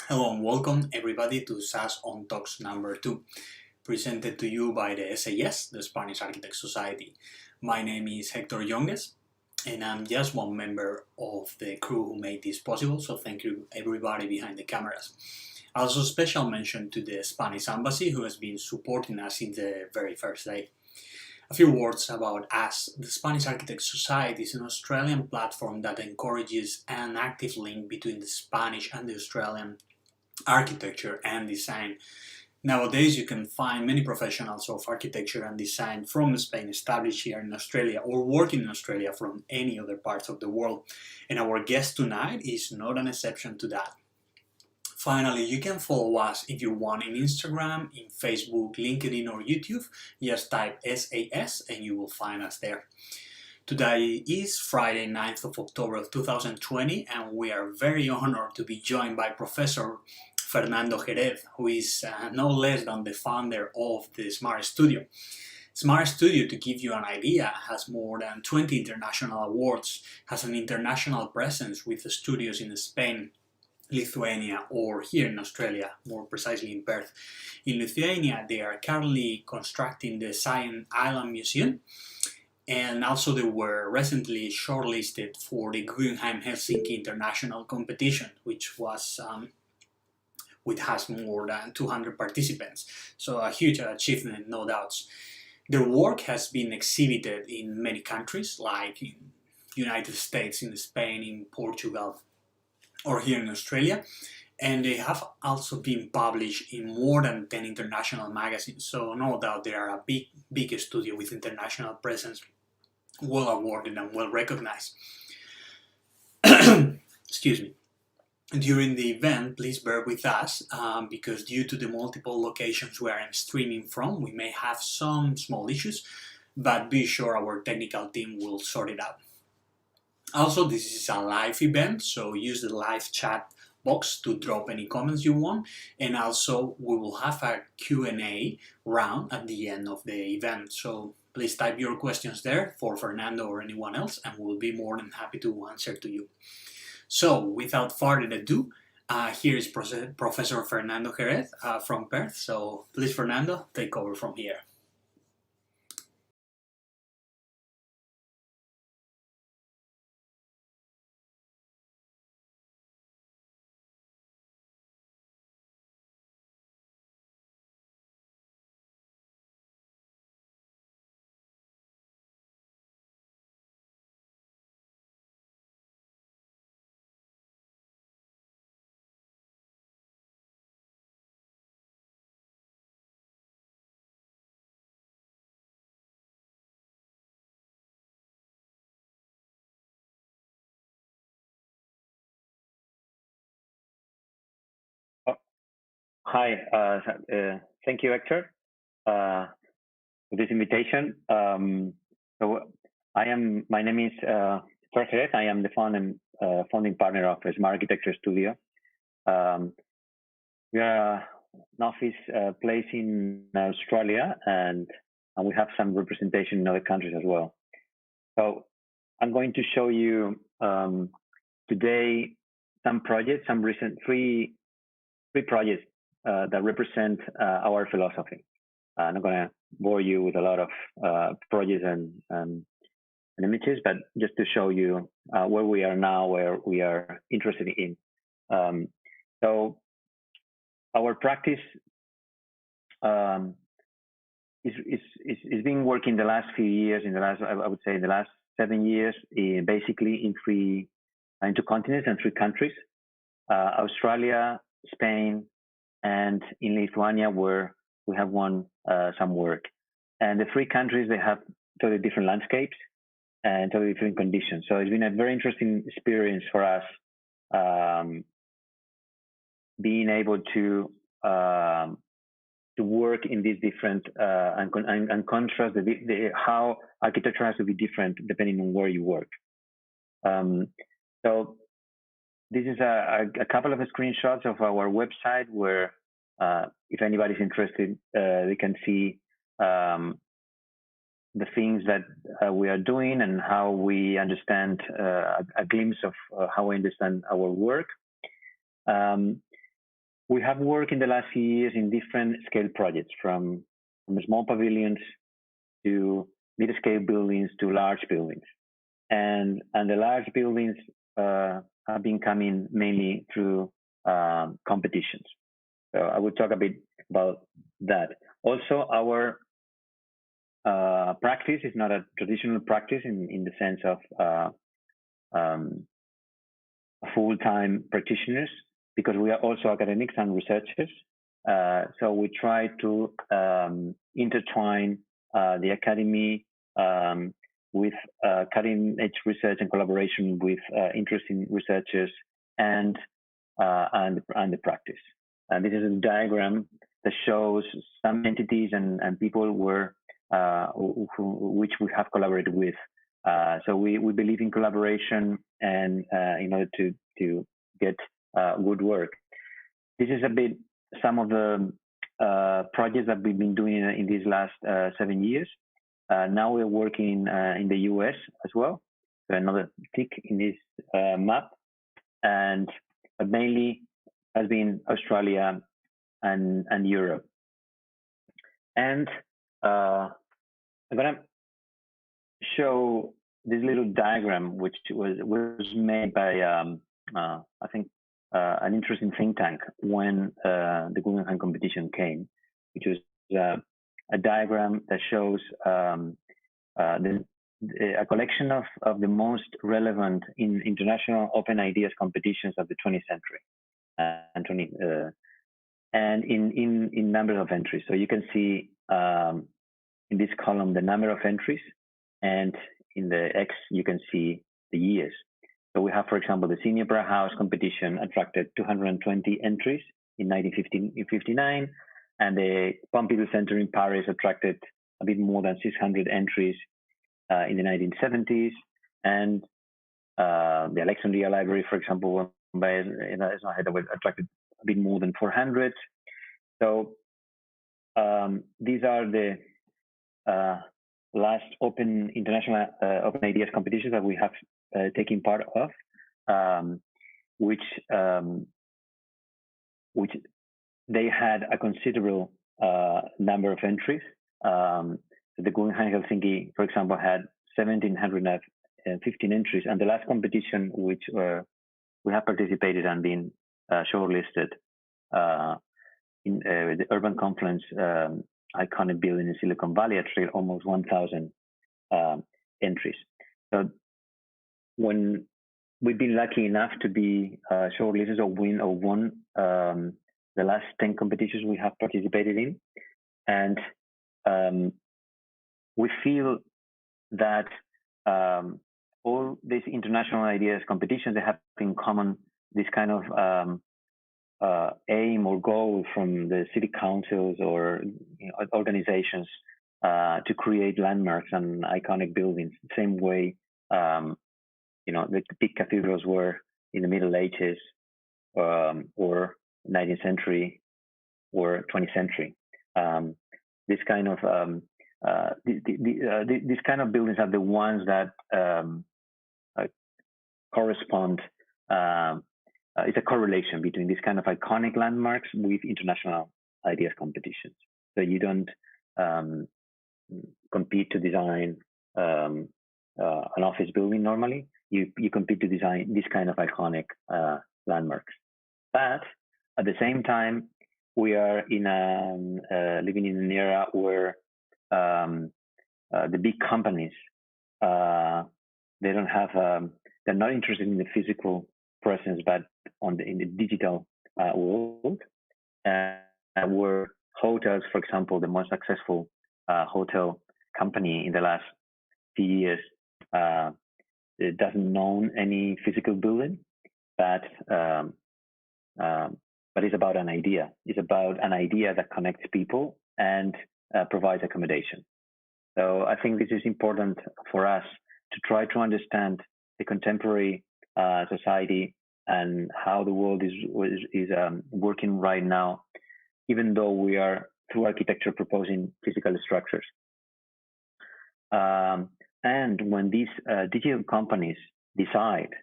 Hello and welcome everybody to SAS on Talks number 2, presented to you by the SAS, the Spanish Architects Society. My name is Hector Yongues, and I'm just one member of the crew who made this possible, so thank you everybody behind the cameras. Also special mention to the Spanish Embassy who has been supporting us in the very first day. A few words about us. The Spanish Architects Society is an Australian platform that encourages an active link between the Spanish and the Australian architecture and design. Nowadays, you can find many professionals of architecture and design from Spain established here in Australia or working in Australia from any other parts of the world. And our guest tonight is not an exception to that. Finally, you can follow us if you want in Instagram, in Facebook, LinkedIn, or YouTube. Just type SAS and you will find us there. Today is Friday, 9th of October of 2020, and we are very honored to be joined by Professor Fernando Jerez, who is no less than the founder of the SMAR Studio. SMAR Studio, to give you an idea, has more than 20 international awards, has an international presence with studios in Spain, Lithuania, or here in Australia, more precisely in Perth. In Lithuania, they are currently constructing the Science Island Museum, and also they were recently shortlisted for the Guggenheim Helsinki International Competition, which has more than 200 participants. So a huge achievement, no doubts. Their work has been exhibited in many countries, like in United States, in Spain, in Portugal, or here in Australia. And they have also been published in more than 10 international magazines. So no doubt they are a big studio with international presence, well awarded and well recognized. Excuse me. During the event, please bear with us because due to the multiple locations where I'm streaming from, we may have some small issues, but be sure our technical team will sort it out. Also, this is a live event, so use the live chat box to drop any comments you want, and also we will have a Q&A round at the end of the event, so please type your questions there for Fernando or anyone else, and we'll be more than happy to answer to you. So, without further ado, here is Professor Fernando Jerez from Perth. So, please, Fernando, take over from here. Oh, hi, thank you, Hector, for this invitation. So my name is Jorge. I am the founding partner of SMAR Architecture Studio. We are an office placed in Australia, and we have some representation in other countries as well. So I'm going to show you today some projects, some recent three projects that represent our philosophy. I'm not going to bore you with a lot of projects and images, but just to show you where we are now, where we are interested in. So our practice is been working the last few years. I would say, the last 7 years, basically in two continents and three countries: Australia, Spain, and in Lithuania, where we have won some work. And the three countries, they have totally different landscapes and totally different conditions. So it's been a very interesting experience for us, being able to work in these different and contrast how architecture has to be different depending on where you work. So this is a couple of screenshots of our website where, if anybody's interested, they can see the things that we are doing and how we understand, a glimpse of how we understand our work. we have worked in the last few years in different scale projects, from small pavilions to mid-scale buildings to large buildings. And the large buildings have been coming mainly through competitions. So I will talk a bit about that. Also, our practice is not a traditional practice in the sense of full-time practitioners, because we are also academics and researchers. So we try to intertwine the academy with cutting-edge research and collaboration with interesting researchers and the practice. And this is a diagram that shows some entities and people which we have collaborated with. So we believe in collaboration and in order to get good work. This is a bit some of the projects that we've been doing in these last 7 years. Now we're working in the US as well. So another tick in this map, but mainly has been Australia and Europe. And I'm gonna show this little diagram, which was made by I think an interesting think tank when the Guggenheim competition came, which was a diagram that shows a collection of the most relevant in international open ideas competitions of the 20th century and in number of entries. So you can see in this column the number of entries, and in the X you can see the years. So we have, for example, the Senior Opera House competition attracted 220 entries in 1959, and the Pompidou Center in Paris attracted a bit more than 600 entries in the 1970s, and the Alexandria Library, for example, attracted a bit more than 400. So these are the last international open ideas competitions that we have taken part of, which they had a considerable number of entries. The Guggenheim Helsinki, for example, had 1,715 entries, and the last competition which we have participated and been shortlisted in the Urban Confluence iconic building in Silicon Valley attracted almost 1,000 entries. So when we've been lucky enough to be shortlisted or won the last 10 competitions we have participated in, and we feel that all these international ideas competitions, they have in common this kind of aim or goal from the city councils or organizations to create landmarks and iconic buildings, the same way the big cathedrals were in the Middle Ages or 19th century or 20th century. This kind of these kind of buildings are the ones that correspond. It's a correlation between this kind of iconic landmarks with international ideas competitions. So you don't compete to design an office building normally. You compete to design this kind of iconic landmarks. But at the same time, we are living in an era where the big companies they're not interested in the physical presence, but in the digital world. Where hotels, for example, the most successful hotel company in the last few years, it doesn't own any physical building, but it's about an idea. It's about an idea that connects people and provides accommodation. So I think this is important for us to try to understand the contemporary society and how the world is working right now, even though we are through architecture proposing physical structures. And when these digital companies decide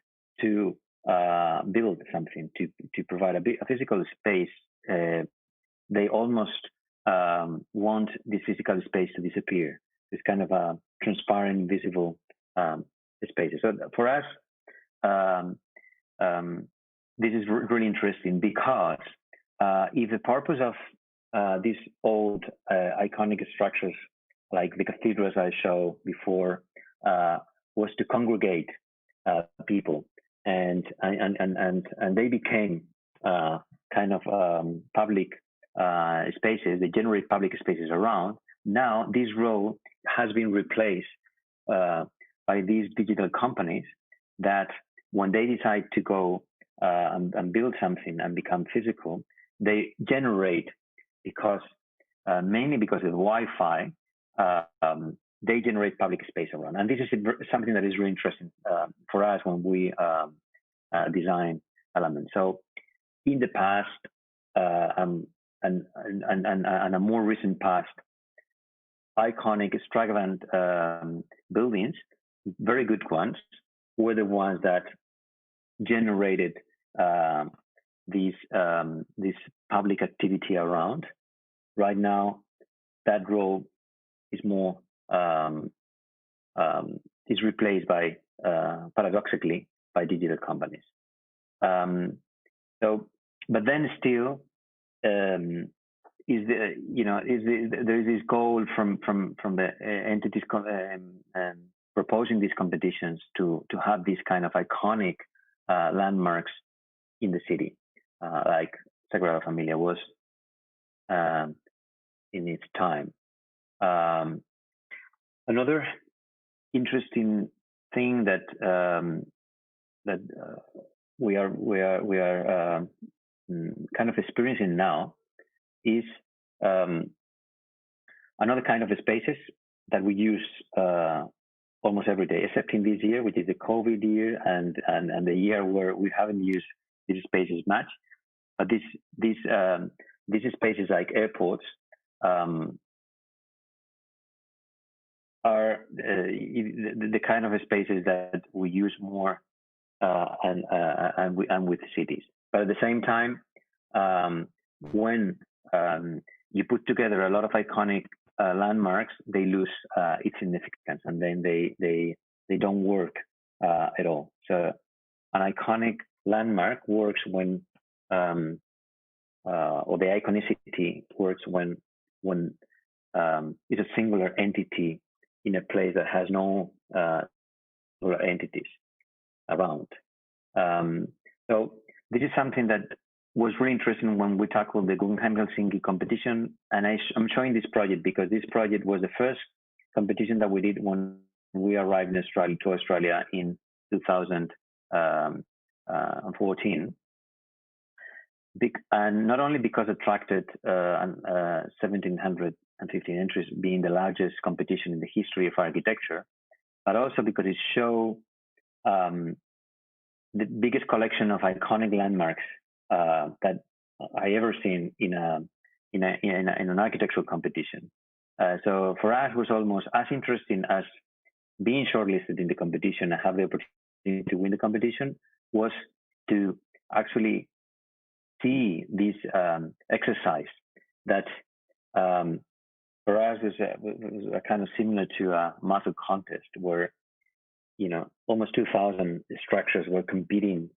to build something, to provide a physical space, they almost want this physical space to disappear. It's kind of a transparent, visible spaces. So for us, um, this is really interesting because if the purpose of these old iconic structures, like the cathedrals I showed before, was to congregate people, and they became kind of public spaces. They generate public spaces around. Now this role has been replaced by these digital companies that, when they decide to go and build something and become physical, they generate, because mainly because of Wi-Fi, they generate public space around. And this is something that is really interesting for us when we design elements. So in the past, and a more recent past, iconic, extravagant buildings, very good ones, were the ones that generated this public activity around. Right now, that role is more is replaced by paradoxically by digital companies. So, but then still, is there is this goal from the entities proposing these competitions to have these kind of iconic landmarks in the city, like Sagrada Familia was in its time. Another interesting thing that we are kind of experiencing now is another kind of spaces that we use almost every day, except in this year, which is the COVID year, and the year where we haven't used these spaces much. But these spaces, like airports, are the kind of spaces that we use more and with cities. But at the same time, when you put together a lot of iconic landmarks, they lose its significance, and then they don't work at all. So an iconic landmark works when, or the iconicity works when it's a singular entity in a place that has no other entities around. So this is something that was really interesting when we tackled the Guggenheim Helsinki competition. And I'm showing this project because this project was the first competition that we did when we arrived in Australia in 2014. And not only because it attracted 1,715 entries, being the largest competition in the history of architecture, but also because it showed the biggest collection of iconic landmarks that I ever seen in an architectural competition. So for us, it was almost as interesting as being shortlisted in the competition and have the opportunity to win the competition, was to actually see this exercise that for us was a kind of similar to a muscle contest, where almost 2,000 structures were competing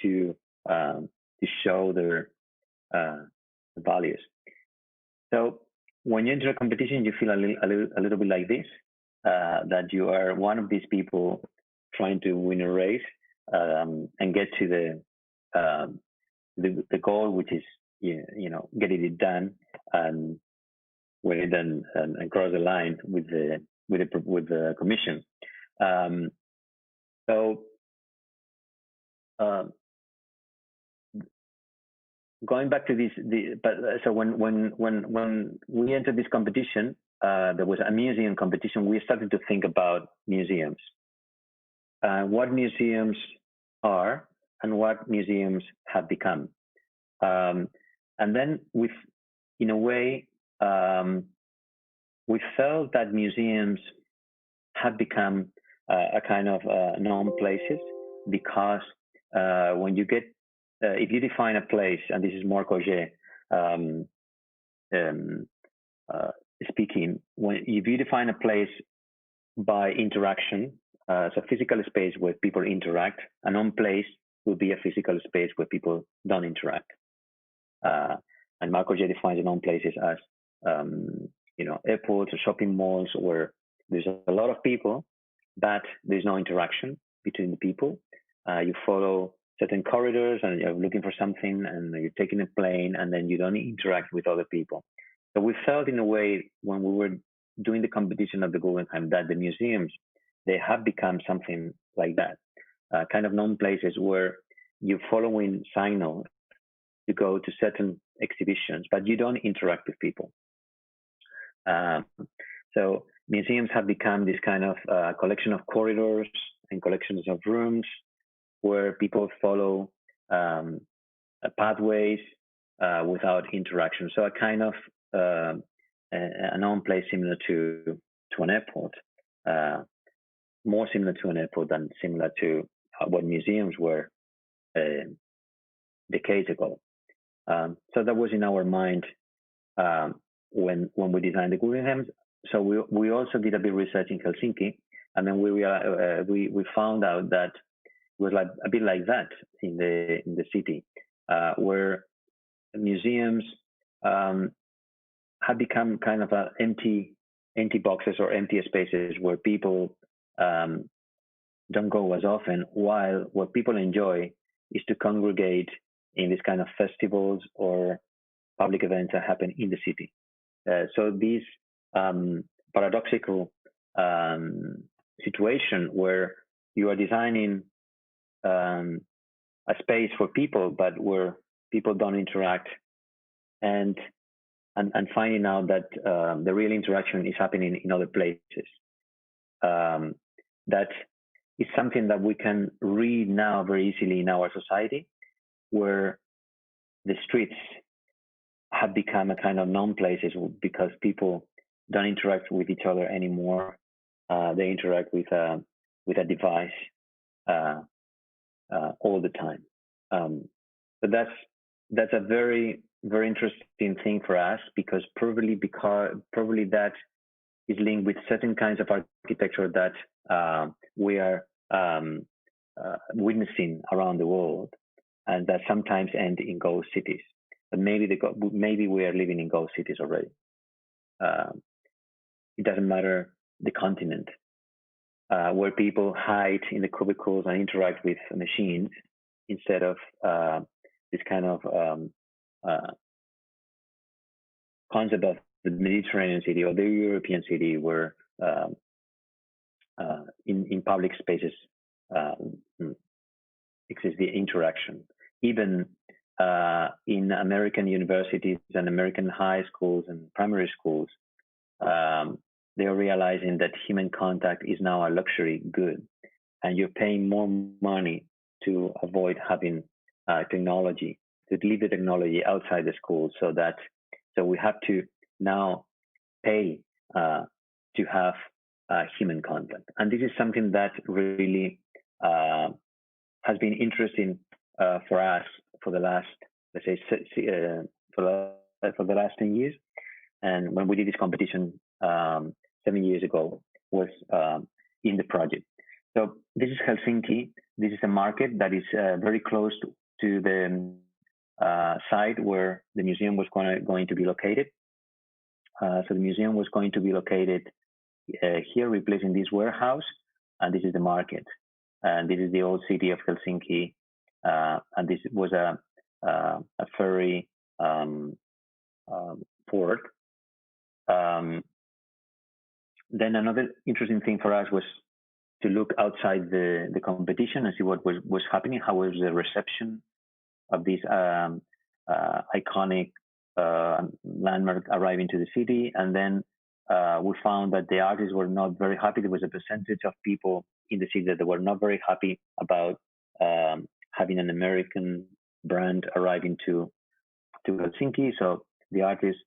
to show their values. So when you enter a competition, you feel a little bit like this, that you are one of these people trying to win a race and get to the goal, which is getting it done and win it and cross the line with the commission. So going back to this, so when we entered this competition, there was a museum competition. We started to think about museums, what museums are and what museums have become, and then in a way, we felt that museums have become a kind of known places, because when you get, if you define a place, and this is more Coget um, um, uh, speaking, if you define a place by interaction, so physical space where people interact, a non-place will be a physical space where people don't interact. And Mark Coget defines non-places as airports or shopping malls where there's a lot of people, but there's no interaction between the people. You follow certain corridors and you're looking for something and you're taking a plane and then you don't interact with other people. So we felt in a way when we were doing the competition at the Guggenheim that the museums, they have become something like that, kind of known places where you're following signals to go to certain exhibitions, but you don't interact with people. So museums have become this kind of collection of corridors and collections of rooms where people follow pathways without interaction. So a kind of a known place similar to an airport, more similar to an airport than similar to what museums were decades ago. So that was in our mind when we designed the Guggenheim. So we also did a bit of research in Helsinki, and then we found out that it was like a bit like that in the city, where museums had become kind of empty boxes or empty spaces where people don't go as often, while what people enjoy is to congregate in these kind of festivals or public events that happen in the city. So this paradoxical situation where you are designing a space for people, but where people don't interact, and finding out that the real interaction is happening in other places. That is something that we can read now very easily in our society, where the streets have become a kind of known places because people don't interact with each other anymore. They interact with a device all the time. But that's a very very interesting thing for us because probably that is linked with certain kinds of architecture that we are witnessing around the world, and that sometimes end in ghost cities. But maybe we are living in ghost cities already. It doesn't matter the continent, where people hide in the cubicles and interact with machines instead of this kind of concept of the Mediterranean city or the European city, where in public spaces exists the interaction. Even in American universities and American high schools and primary schools, they are realizing that human contact is now a luxury good, and you're paying more money to avoid having technology, to leave the technology outside the school, so we have to now pay to have human contact. And this is something that really has been interesting for us for the last, let's say, for the last 10 years. And when we did this competition 7 years ago, was in the project. So this is Helsinki. This is a market that is very close to the site where the museum was going to be located. So the museum was going to be located here, replacing this warehouse, and this is the market. And this is the old city of Helsinki, and this was a ferry port. Then another interesting thing for us was to look outside the competition and see what was happening. How was the reception of this iconic landmark arriving to the city? And then we found that the artists were not very happy. There was a percentage of people in the city that were not very happy about having an American brand arriving to Helsinki. So the artists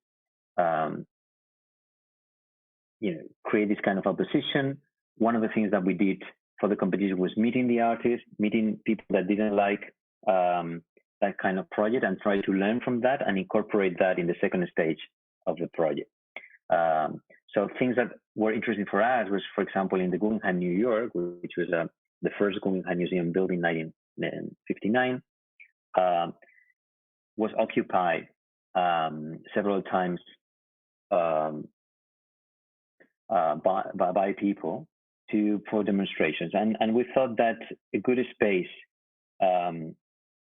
create this kind of opposition. One of the things that we did for the competition was meeting the artists, meeting people that didn't like that kind of project, and try to learn from that and incorporate that in the second stage of the project. So things that were interesting for us was, for example, in the Guggenheim, New York, which was the first Guggenheim Museum built in 1959, was occupied several times by people for demonstrations, and we thought that a good space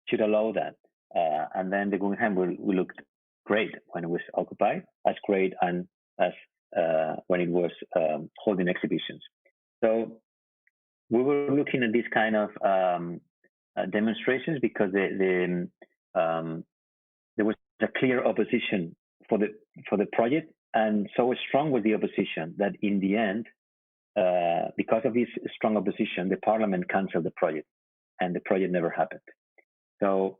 should allow that. And then the Guggenheim will looked great when it was occupied, as great and as when it was holding exhibitions. So we were looking at these kind of demonstrations because there was a clear opposition for the project, and so strong was the opposition that in the end, because of this strong opposition, the parliament canceled the project, and the project never happened. So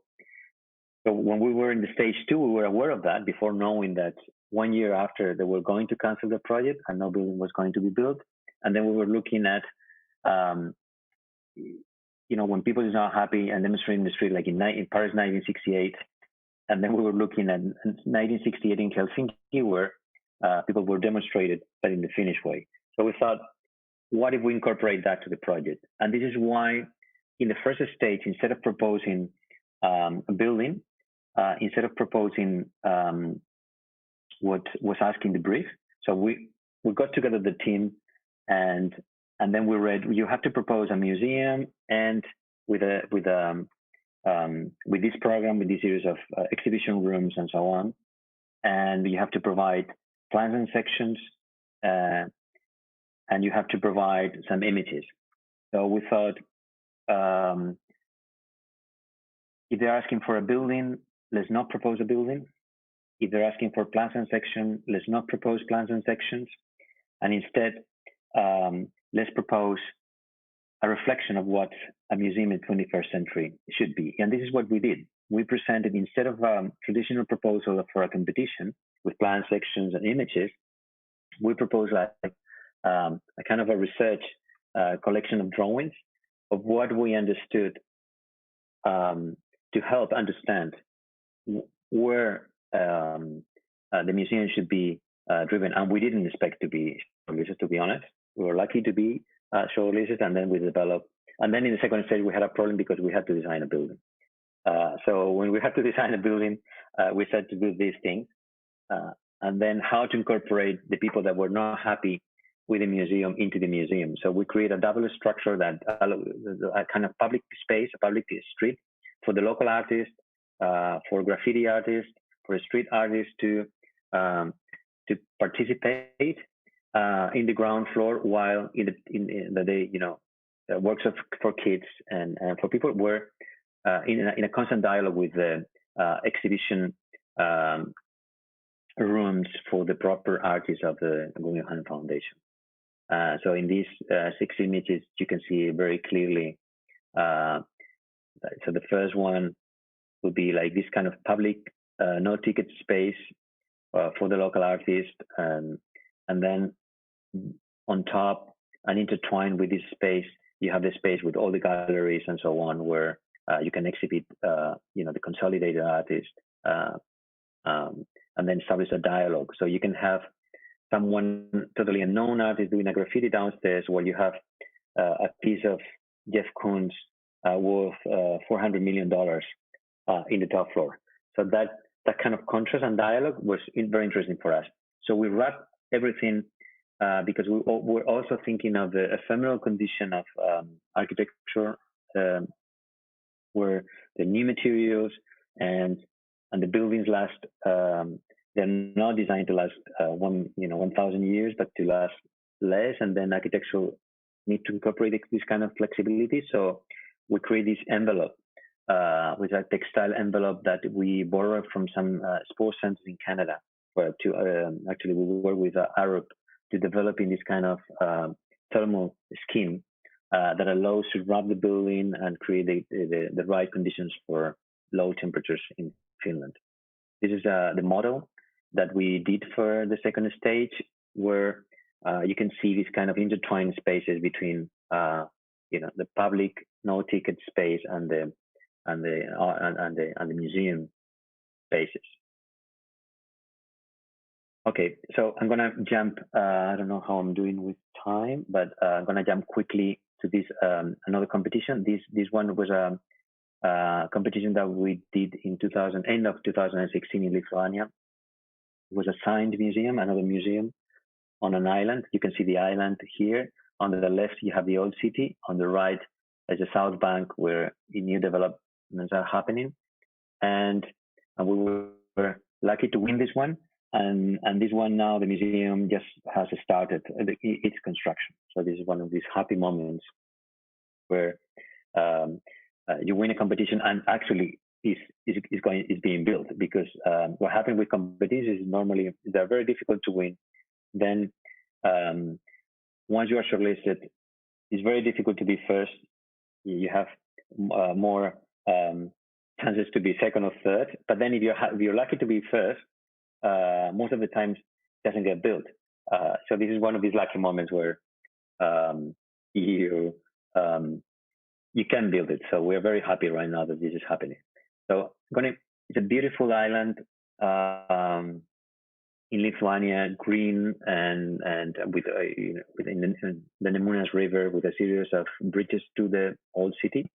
when we were in the stage 2, we were aware of that before knowing that 1 year after they were going to cancel the project and no building was going to be built. And then we were looking at, when people are not happy and demonstrating in the street, like in Paris 1968, and then we were looking at 1968 in Helsinki, where people were demonstrated, but in the Finnish way. So we thought, what if we incorporate that to the project? And this is why, in the first stage, instead of proposing a building, instead of proposing what was asked in the brief, so we got together the team, and then we read, you have to propose a museum, and with this program, with this series of exhibition rooms and so on, and you have to provide plans and sections, and you have to provide some images. So we thought, if they're asking for a building, let's not propose a building. If they're asking for plans and sections, let's not propose plans and sections. And instead, let's propose a reflection of what a museum in the 21st century should be. And this is what we did. We presented, instead of a traditional proposal for a competition with plans, sections, and images, we proposed a kind of a research collection of drawings of what we understood to help understand where the museum should be driven. And we didn't expect to be showcases, to be honest. We were lucky to be showcases, and then we developed. And then in the second stage, we had a problem because we had to design a building. So when we had to design a building, we said to do these things, and then how to incorporate the people that were not happy with the museum into the museum. So we create a double structure, that a kind of public space, a public street for the local artists, for graffiti artists, for street artists to participate in the ground floor, while in the day, workshops for kids and for people were in a constant dialogue with the exhibition rooms for the proper artists of the Guggenheim Foundation. So in these 6 images, you can see very clearly. So the first one would be like this kind of public, no ticket space for the local artist, and then on top and intertwined with this space, you have the space with all the galleries and so on, where you can exhibit, the consolidated artist, and then establish a dialogue. So you can have someone totally unknown artist doing a graffiti downstairs, while you have a piece of Jeff Koons worth $400 million in the top floor. So that kind of contrast and dialogue was very interesting for us. So we wrapped everything because we're also thinking of the ephemeral condition of architecture, where the new materials and the buildings last. They're not designed to last 1,000 years, but to last less. And then architecture need to incorporate this kind of flexibility. So we create this envelope, with a textile envelope that we borrow from some sports centers in Canada. Actually, we work with Arup to develop in this kind of thermal scheme that allows to wrap the building and create the right conditions for low temperatures in Finland. This is the model that we did for the second stage, where you can see these kind of intertwined spaces between the public no ticket space and the museum spaces. Okay, so I'm gonna jump. I don't know how I'm doing with time, but I'm gonna jump quickly to this another competition. This one was a competition that we did in end of 2016 in Lithuania. It was a signed museum, another museum on an island. You can see the island here. On the left, you have the old city. On the right, there's a south bank where new developments are happening. And we were lucky to win this one. And this one now, the museum just has started its construction. So this is one of these happy moments where you win a competition and actually is being built, because what happens with competitions is normally they're very difficult to win. Then once you are shortlisted, it's very difficult to be first. You have more chances to be second or third. But then if you're lucky to be first, most of the times it doesn't get built. So this is one of these lucky moments where you can build it. So we're very happy right now that this is happening. So it's a beautiful island in Lithuania, green and with the Nemunas River, with a series of bridges to the old city.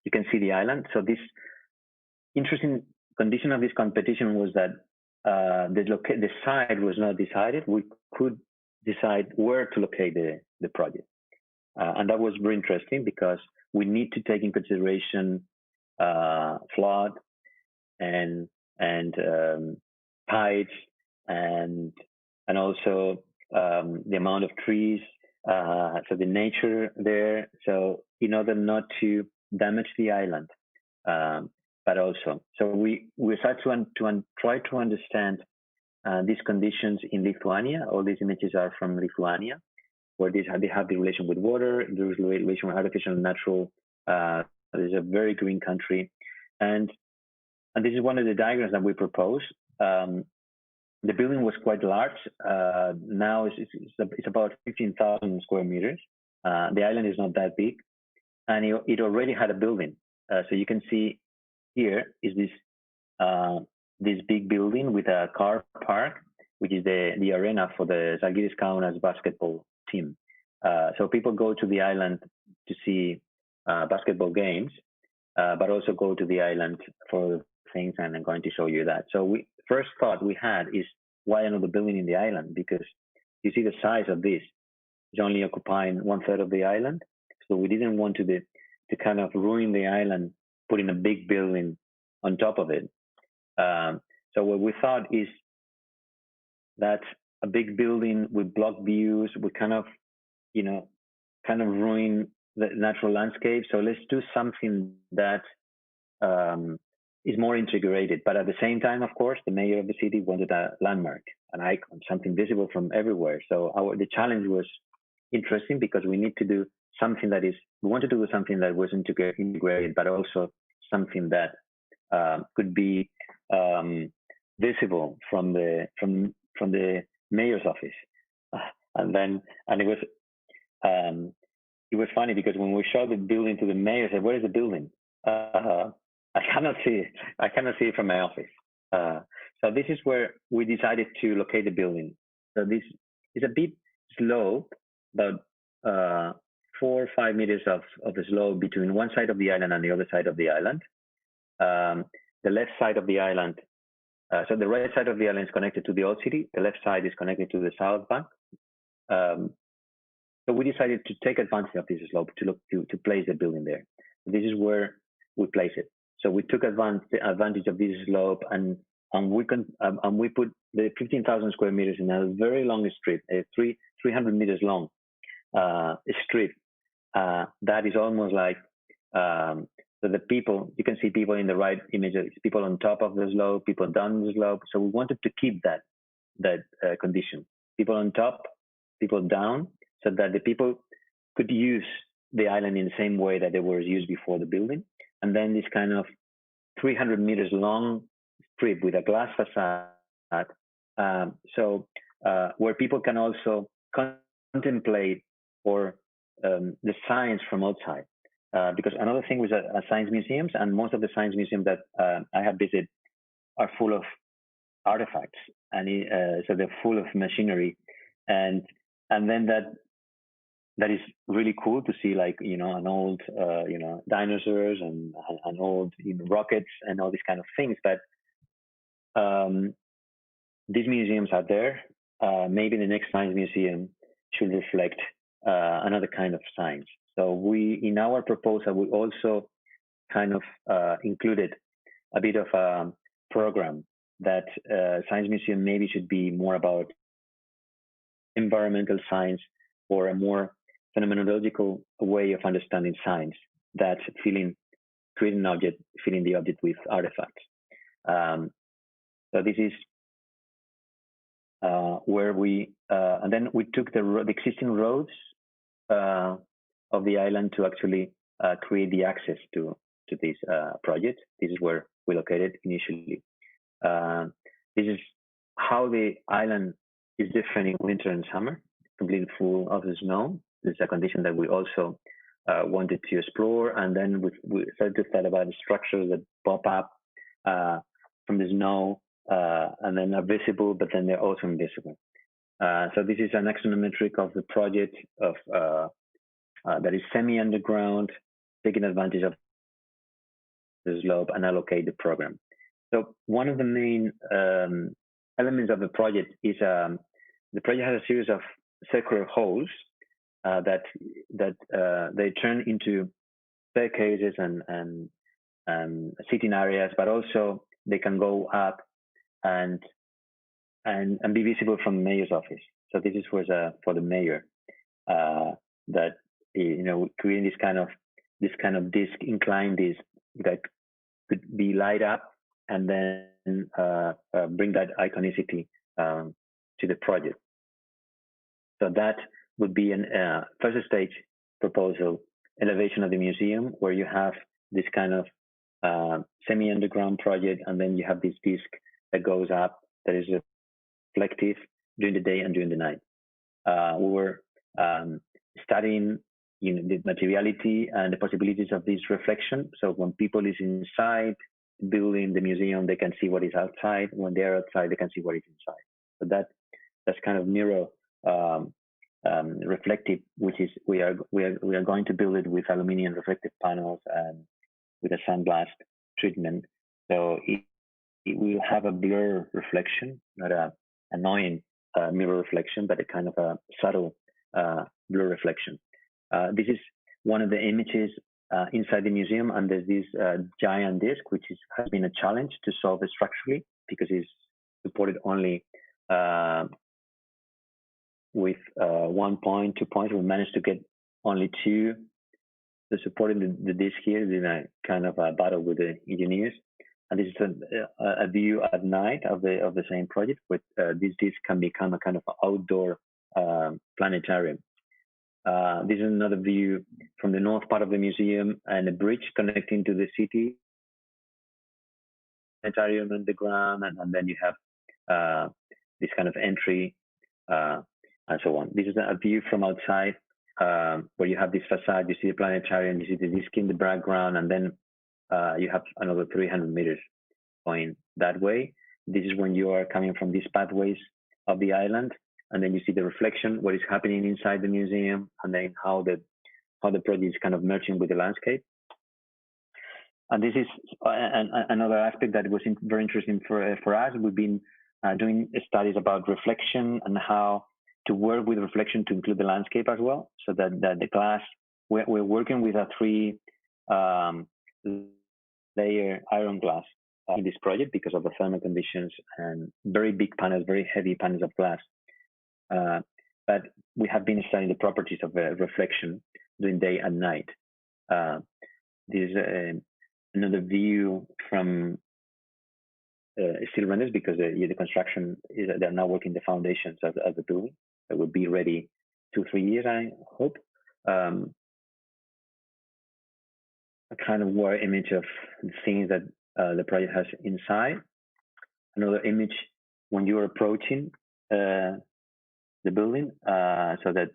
You can see the island. So this interesting condition of this competition was that the site was not decided. We could decide where to locate the project. And that was very interesting because we need to take in consideration flood and tides and also the amount of trees, so the nature there. So in order not to damage the island, but also, so we started to try to understand these conditions in Lithuania. All these images are from Lithuania, where they have the relation with water, the relation with artificial and natural. It's a very green country, and this is one of the diagrams that we propose. The building was quite large. Now it's about 15,000 square meters. The island is not that big, and it already had a building. So you can see here is this big building with a car park, which is the arena for the Žalgiris Kaunas basketball team. So people go to the island to see basketball games, but also go to the island for things, and I'm going to show you that. So first thought we had is, why another building in the island? Because you see the size of this is only occupying 1/3 of the island. So we didn't want to kind of ruin the island, putting a big building on top of it. So what we thought is that a big building with block views would kind of ruin the natural landscape. So let's do something that is more integrated. But at the same time, of course, the mayor of the city wanted a landmark, an icon, something visible from everywhere. So the challenge was interesting because we need to do something we wanted to do something that was integrated, but also something that could be visible from the mayor's office. And it was funny because when we showed the building to the mayor, I said, "Where is the building? I cannot see it. I cannot see it from my office." So this is where we decided to locate the building. So this is a bit slope, about 4 or 5 meters of the slope between one side of the island and the other side of the island. The left side of the island, so the right side of the island is connected to the old city. The left side is connected to the south bank. So we decided to take advantage of this slope to place the building there. This is where we place it. So we took advantage of this slope, and we put the 15,000 square meters in a very long strip, a 300 meters long strip. That is almost like so the people, you can see people in the right image, people on top of the slope, people down the slope. So we wanted to keep that condition, people on top, people down, so that the people could use the island in the same way that they were used before the building. And then this kind of 300 meters long strip with a glass facade, where people can also contemplate or the science from outside. Because another thing with science museums, and most of the science museums that I have visited are full of artifacts, and so they're full of machinery, and then that is really cool to see, like, an old dinosaurs and an old rockets and all these kind of things. But um, these museums are there. Maybe the next science museum should reflect another kind of science. So in our proposal, we also kind of included a bit of a program that science museum maybe should be more about environmental science, or a more phenomenological way of understanding science, that creating an object, filling the object with artifacts. So this is where and then we took the existing roads of the island to actually create the access to this project. This is where we located initially. This is how the island is different in winter and summer, completely full of snow. This is a condition that we also wanted to explore. And then we started to thought about the structures that pop up from the snow, and then are visible, but then they're also invisible. So this is an axonometric of the project that is semi-underground, taking advantage of the slope and allocate the program. So one of the main elements of the project is the project has a series of circular holes that they turn into staircases and sitting areas, but also they can go up and be visible from the mayor's office. So this is for the mayor, that creating this kind of disc, inclined disc that could be light up and then bring that iconicity to the project. So that would be an first stage proposal, elevation of the museum, where you have this kind of semi-underground project, and then you have this disc that goes up that is reflective during the day and during the night. We were studying the materiality and the possibilities of this reflection. So when people is inside building the museum, they can see what is outside. When they're outside, they can see what is inside. So that's kind of mirror reflective, which is we are going to build it with aluminum reflective panels and with a sandblast treatment. So it will have a blur reflection, not a annoying mirror reflection, but a kind of a subtle blur reflection. This is one of the images inside the museum, and there's this giant disc, which has been a challenge to solve structurally, because it's supported only with 1 point, 2 points. We managed to get only 2 to support the disc here in a kind of a battle with the engineers. And this is a view at night of the same project, where this disc can become a kind of outdoor planetarium. This is another view from the north part of the museum, and a bridge connecting to the city, planetarium underground, and then you have this kind of entry and so on. This is a view from outside, where you have this facade, you see the planetarium, you see the disc in the background, and then you have another 300 meters going that way. This is when you are coming from these pathways of the island, and then you see the reflection, what is happening inside the museum, and then how the project is kind of merging with the landscape. And this is another aspect that was very interesting for us. We've been doing studies about reflection and how to work with reflection to include the landscape as well, so that the glass, we're working with a 3 layer iron glass in this project because of the thermal conditions and very big panels, very heavy panels of glass. But we have been studying the properties of reflection during day and night. This is another view from steel renders, because the construction they're now working the foundations of the building that will be ready 2-3 years, I hope. A kind of war image of the things that the project has inside. Another image when you are approaching the building, so that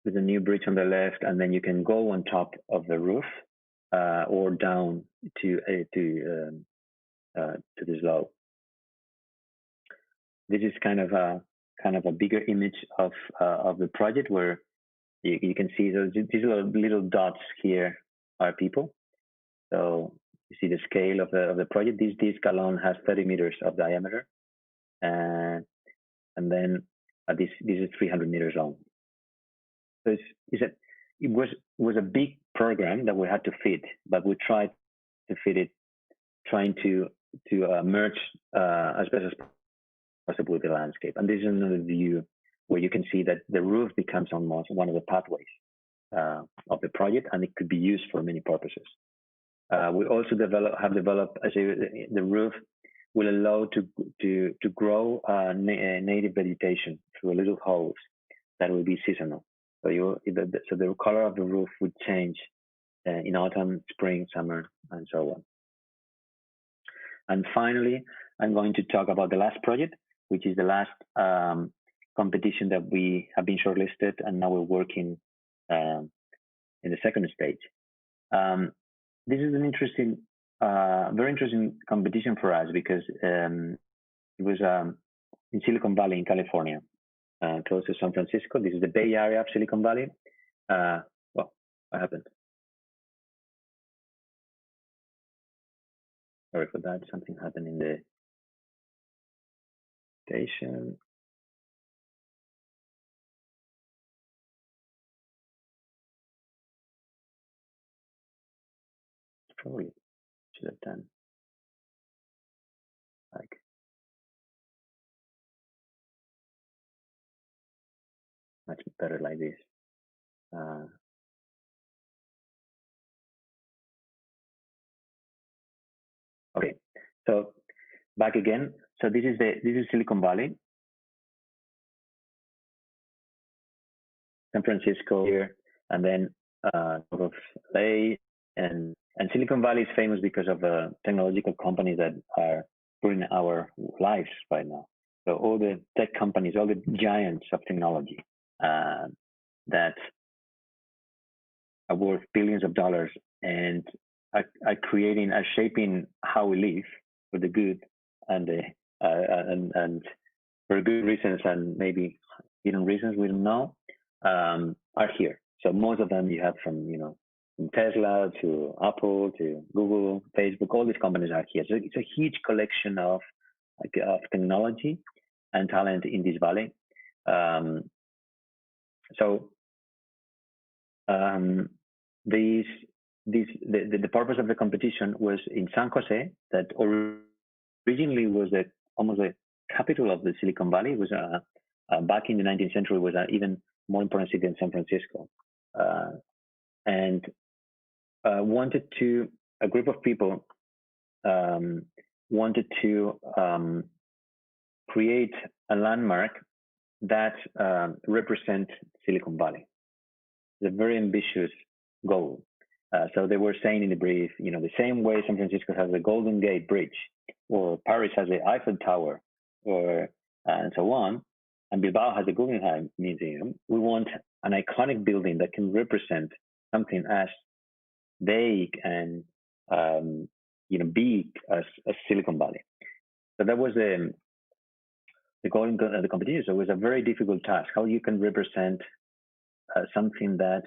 with a new bridge on the left, and then you can go on top of the roof or down to the slope. This is kind of a bigger image of the project, where you can see these little dots here are people. So you see the scale of the project. This disc alone has 30 meters of diameter, and then this is 300 meters long. So it was a big program that we had to fit, but we tried to fit it, trying to merge as best as possible with the landscape. And this is another view where you can see that the roof becomes almost one of the pathways of the project, and it could be used for many purposes. We also have developed the roof will allow to grow native vegetation through little holes that will be seasonal. So the color of the roof would change in autumn, spring, summer, and so on. And finally, I'm going to talk about the last project, which is the last competition that we have been shortlisted, and now we're working in the second stage. This is an interesting, very interesting competition for us, because it was in Silicon Valley in California, close to San Francisco. This is the Bay Area of Silicon Valley. Well, what happened? Sorry for that. Something happened in the station. Probably should have done like much better like this. Okay, so back again. So this is Silicon Valley, San Francisco here, and then sort of LA, and Silicon Valley is famous because of the technological companies that are ruining our lives right now. So all the tech companies, all the giants of technology that are worth billions of dollars and are shaping how we live for the good and for good reasons, and maybe hidden reasons we don't know, are here. So most of them you have from Tesla to Apple to Google, Facebook. All these companies are here. So it's a huge collection of technology and talent in this valley. The purpose of the competition was in San Jose, that originally was almost the capital of the Silicon Valley. It was back in the 19th century, was an even more important city than San Francisco, and a group of people wanted to create a landmark that represent Silicon Valley. It's a very ambitious goal. So they were saying in the brief, the same way San Francisco has the Golden Gate Bridge, or Paris has the Eiffel Tower, and so on, and Bilbao has the Guggenheim Museum. We want an iconic building that can represent something as vague and big as Silicon Valley. So that was the goal in the competition. So it was a very difficult task. How you can represent something that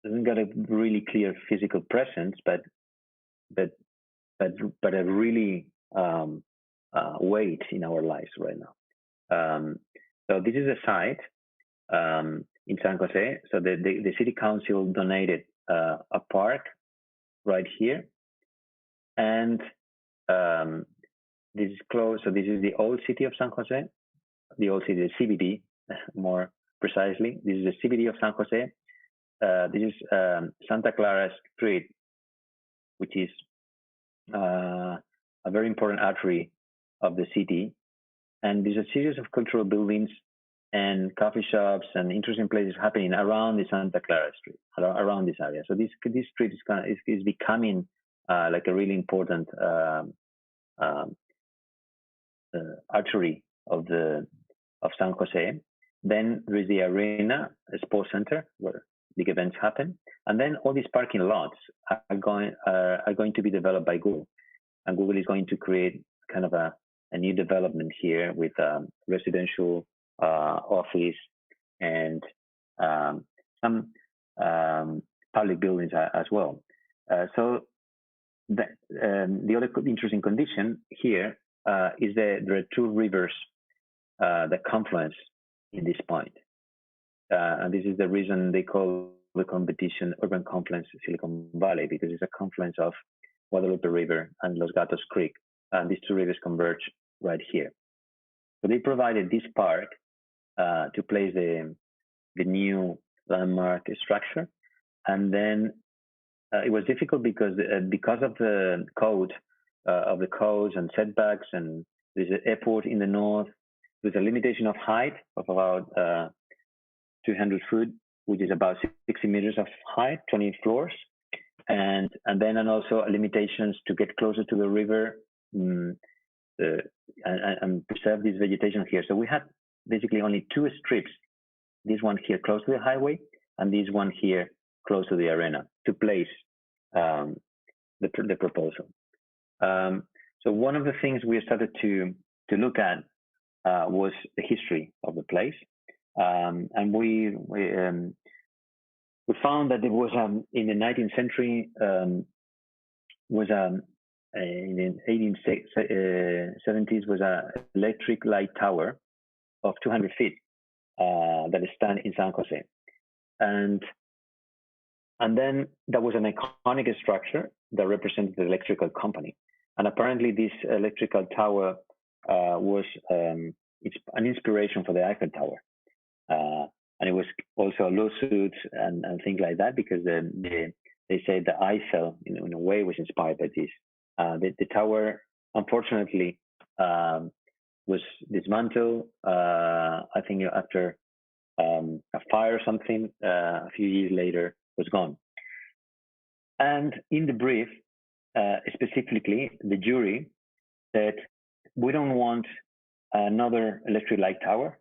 doesn't got a really clear physical presence, but a really weight in our lives right now. So this is a site in San Jose. So the city council donated a park right here, and this is close. So this is the old city of San Jose, the old city, the CBD, more precisely. This is the CBD of San Jose. This is Santa Clara Street, which is a very important artery of the city. And there's a series of cultural buildings and coffee shops and interesting places happening around the Santa Clara Street, around this area. So this street is becoming like a really important artery of San Jose. Then there is the arena, a sports center where big events happen, and then all these parking lots are going to be developed by Google, and Google is going to create kind of a new development here with residential office and some public buildings as well. So the other interesting condition here is that there are two rivers that confluence in this point. And this is the reason they call the competition Urban Confluence Silicon Valley, because it's a confluence of Guadalupe River and Los Gatos Creek. And these two rivers converge right here. So they provided this park to place the new landmark structure. And then it was difficult because of the code of the codes and setbacks, and there's an airport in the north. There's a limitation of height of about 200 feet, which is about 60 meters of height, 20 floors, and also limitations to get closer to the river and preserve this vegetation here. So we had basically only two strips, this one here close to the highway and this one here close to the arena, to place the proposal. So one of the things we started to look at was the history of the place, and we found that it was in the 19th century was in the 1870s was an electric light tower of 200 feet that stand in San Jose, and then there was an iconic structure that represented the electrical company. And apparently this electrical tower was it's an inspiration for the Eiffel Tower. And it was also lawsuits and things like that, because they said the Eiffel, in a way, was inspired by this. The tower, unfortunately, was dismantled, I think after a fire or something, a few years later, was gone. And in the brief, specifically, the jury said, we don't want another electric light tower.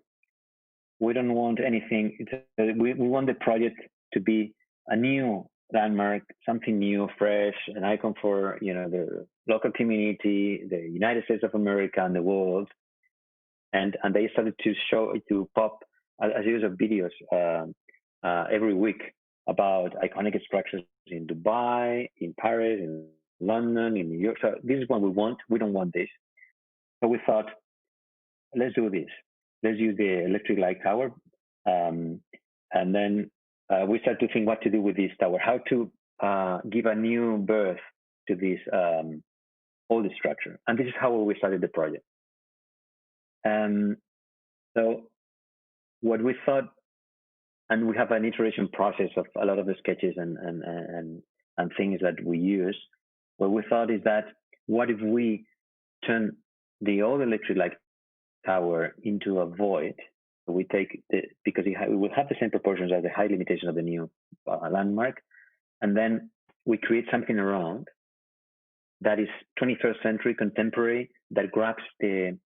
We don't want anything. We want the project to be a new landmark, something new, fresh, an icon for the local community, the United States of America, and the world. And they started to pop a series of videos every week about iconic structures in Dubai, in Paris, in London, in New York. So this is what we want. We don't want this. So we thought, let's do this. Let's use the electric light tower. And then we started to think what to do with this tower, how to give a new birth to this old structure. And this is how we started the project. So what we thought, and we have an iteration process of a lot of the sketches and things that we use. What we thought is that, what if we turn the old electric light tower into a void? We take because it will have the same proportions as the height limitation of the new landmark, and then we create something around that is 21st century contemporary, that grabs the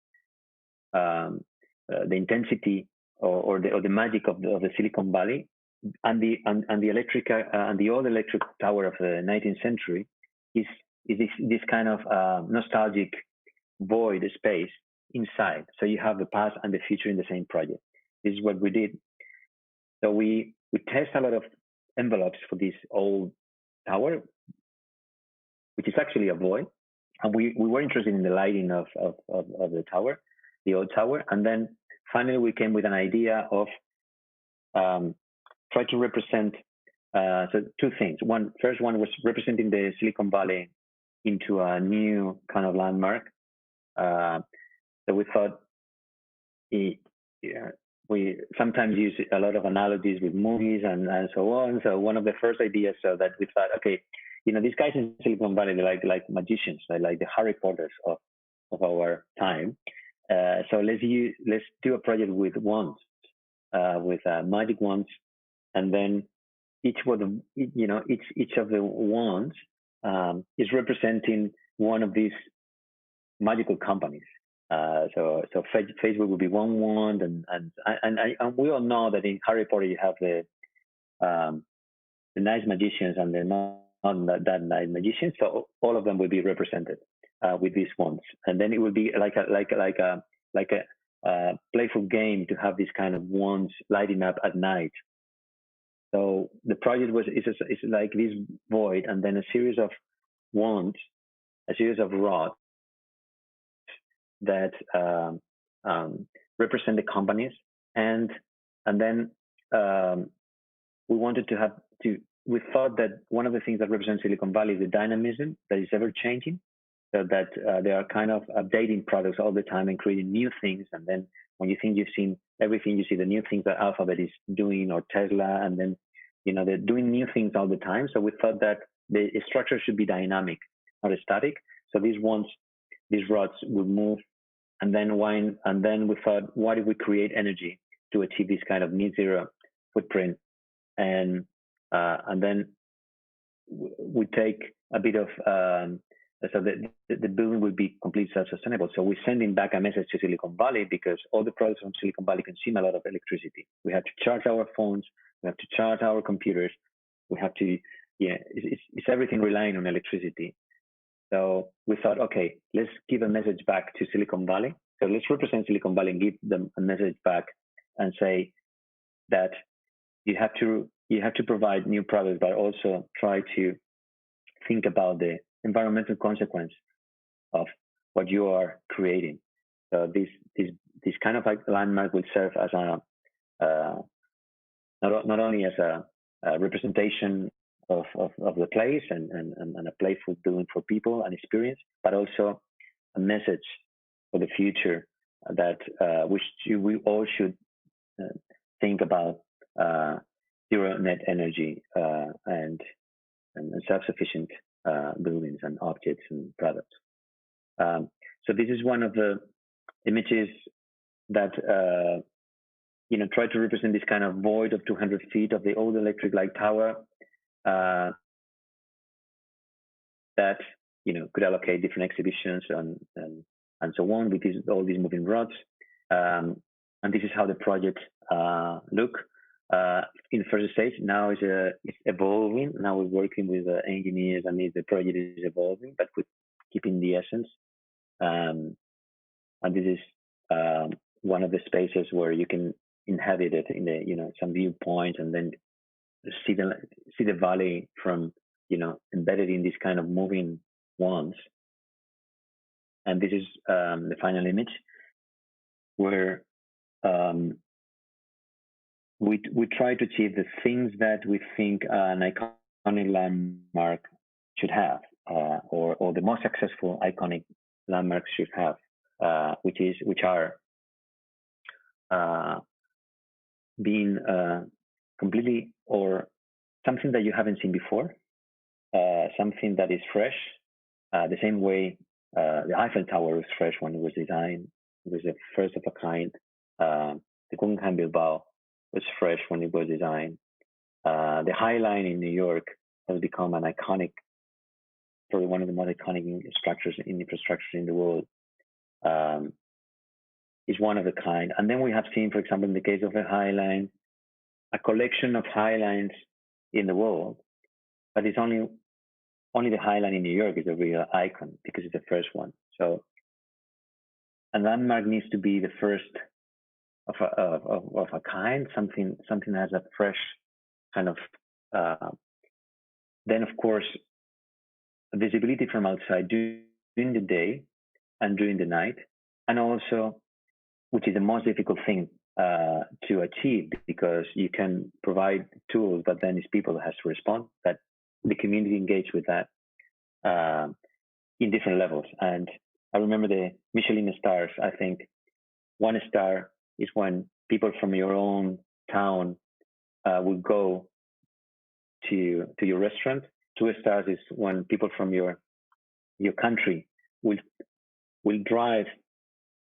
intensity or the magic of the Silicon Valley, and the electric and the old electric tower of the 19th century is this kind of nostalgic void space inside. So you have the past and the future in the same project. This is what we did. So we test a lot of envelopes for this old tower, which is actually a void, and we were interested in the lighting of the tower, the old tower, and then finally we came with an idea of try to represent so two things. First one was representing the Silicon Valley into a new kind of landmark. So we thought we sometimes use a lot of analogies with movies and so on. So one of the first ideas that we thought, okay, these guys in Silicon Valley, they're like magicians, they're like the Harry Potters of our time. So let's do a project with wands, with magic wands, and then each of the wands is representing one of these magical companies. So Facebook would be one wand, and we all know that in Harry Potter you have the nice magicians and the not that nice magicians. So all of them will be represented with these wands, and then it will be like a playful game to have these kind of wands lighting up at night. So the project is like this void, and then a series of wands, a series of rods that represent the companies, and then um, we wanted to have to. We thought that one of the things that represents Silicon Valley is the dynamism that is ever changing, so that they are kind of updating products all the time and creating new things. And then when you think you've seen everything, you see the new things that Alphabet is doing or Tesla, and then they're doing new things all the time. So we thought that the structure should be dynamic, not static. So these rods would move, and then we thought, what if we create energy to achieve this kind of net zero footprint, and then we take a bit of so the building will be completely self-sustainable. So we're sending back a message to Silicon Valley, because all the products from Silicon Valley consume a lot of electricity. We have to charge our phones, we have to charge our computers, we have to, it's everything relying on electricity. So we thought, okay, let's give a message back to Silicon Valley. So let's represent Silicon Valley and give them a message back and say that you have to provide new products, but also try to think about the environmental consequence of what you are creating. So this kind of like landmark will serve as a not only as a representation of the place and a playful building for people and experience, but also a message for the future that we all should think about zero net energy and self-sufficient buildings and objects and products. So this is one of the images that try to represent this kind of void of 200 feet of the old electric light tower that could allocate different exhibitions and so on with all these moving rods. And this is how the project look in the first stage. Now it's evolving. Now we're working with engineers, and the project is evolving, but with keeping the essence. And this is one of the spaces where you can inhabit it in the some viewpoint, and then see the valley from embedded in this kind of moving wands. And this is the final image where we try to achieve the things that we think an iconic landmark should have, or the most successful iconic landmarks should have, which are being completely or something that you haven't seen before, something that is fresh, the same way the Eiffel Tower was fresh when it was designed. It was the first of a kind. The Guggenheim Bilbao was fresh when it was designed. The High Line in New York has become an iconic, probably one of the most iconic infrastructures in the world. Is one of a kind. And then we have seen, for example, in the case of the High Line, a collection of High Lines in the world, but it's only the High Line in New York is a real icon because it's the first one. So a landmark needs to be the first of a kind, something that has a fresh kind of. Then of course, visibility from outside during the day and during the night, and also, which is the most difficult thing to achieve, because you can provide tools, but then it's people that has to respond, that the community engage with that in different levels. And I remember the Michelin stars. I think 1 star is when people from your own town will go to your restaurant. 2 stars is when people from your country will drive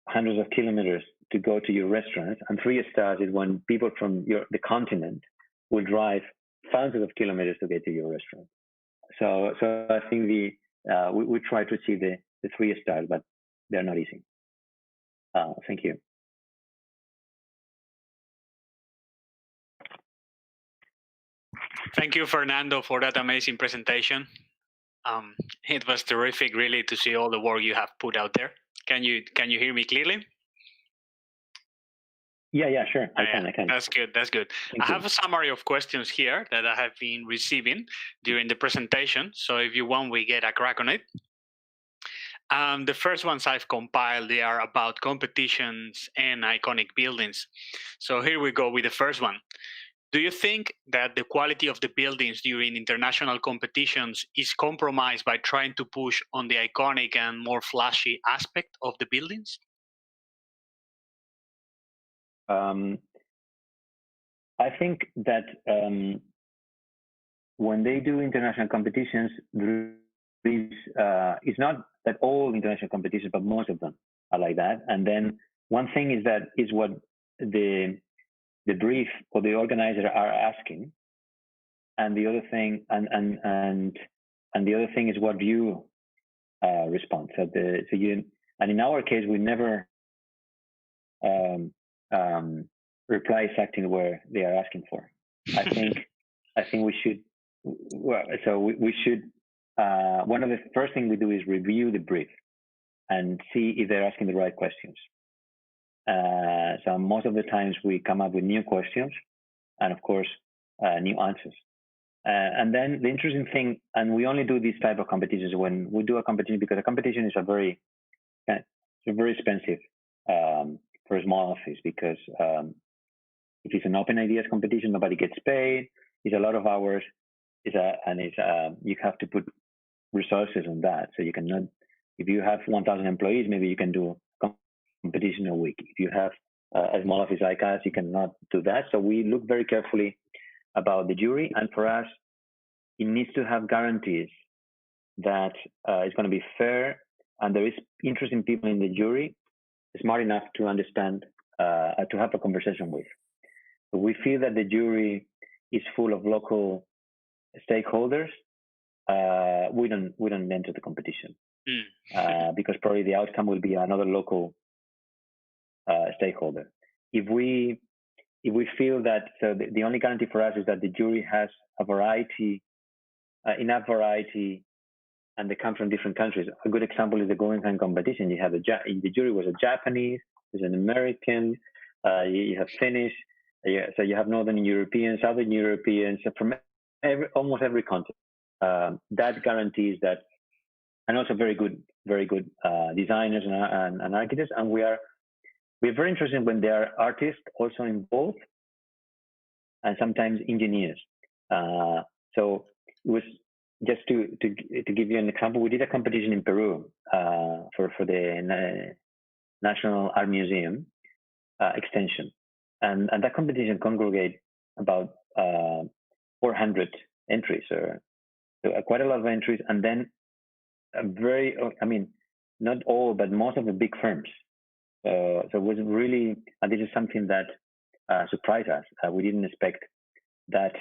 hundreds of kilometers to go to your restaurant, and 3 stars is when people from the continent will drive thousands of kilometers to get to your restaurant. So I think we try to achieve the 3 stars, but they're not easy. Thank you. Thank you, Fernando, for that amazing presentation. It was terrific, really, to see all the work you have put out there. Can you hear me clearly? Yeah, sure. I can. That's good. I have a summary of questions here that I have been receiving during the presentation. So if you want, we get a crack on it. The first ones I've compiled, they are about competitions and iconic buildings. So here we go with the first one. Do you think that the quality of the buildings during international competitions is compromised by trying to push on the iconic and more flashy aspect of the buildings? I think that when they do international competitions, it's not that all international competitions, but most of them are like that. And then one thing is what the brief or the organizer are asking, and the other thing and the other thing is what you respond. So and in our case, we never reply exactly where they are asking for. I think we should. We should. One of the first things we do is review the brief and see if they're asking the right questions. So most of the times we come up with new questions, and of course, new answers. And then the interesting thing, and we only do these type of competitions when we do a competition, because a competition is very expensive for a small office, because if it's an open ideas competition, nobody gets paid. It's a lot of hours. You have to put resources on that. So you cannot, if you have 1,000 employees, maybe you can do a competition a week. If you have a small office like us, you cannot do that. So we look very carefully about the jury, and for us, it needs to have guarantees that it's going to be fair, and there is interesting people in the jury, smart enough to understand, to have a conversation with. So we feel that the jury is full of local stakeholders. We don't enter the competition because probably the outcome will be another local stakeholder. If we feel that, so the only guarantee for us is that the jury has enough variety, and they come from different countries. A good example is the Guggenheim competition. You have in the jury was a Japanese, there's an American, you have Finnish, so you have Northern Europeans, Southern Europeans, from almost every continent. That guarantees that, and also very good designers and architects. And we're very interested when there are artists also involved, and sometimes engineers. So it was just to give you an example. We did a competition in Peru for the National Art Museum extension, and that competition congregated about 400 entries, or quite a lot of entries, and then not all, but most of the big firms. So it was really, and this is something that surprised us. We didn't expect that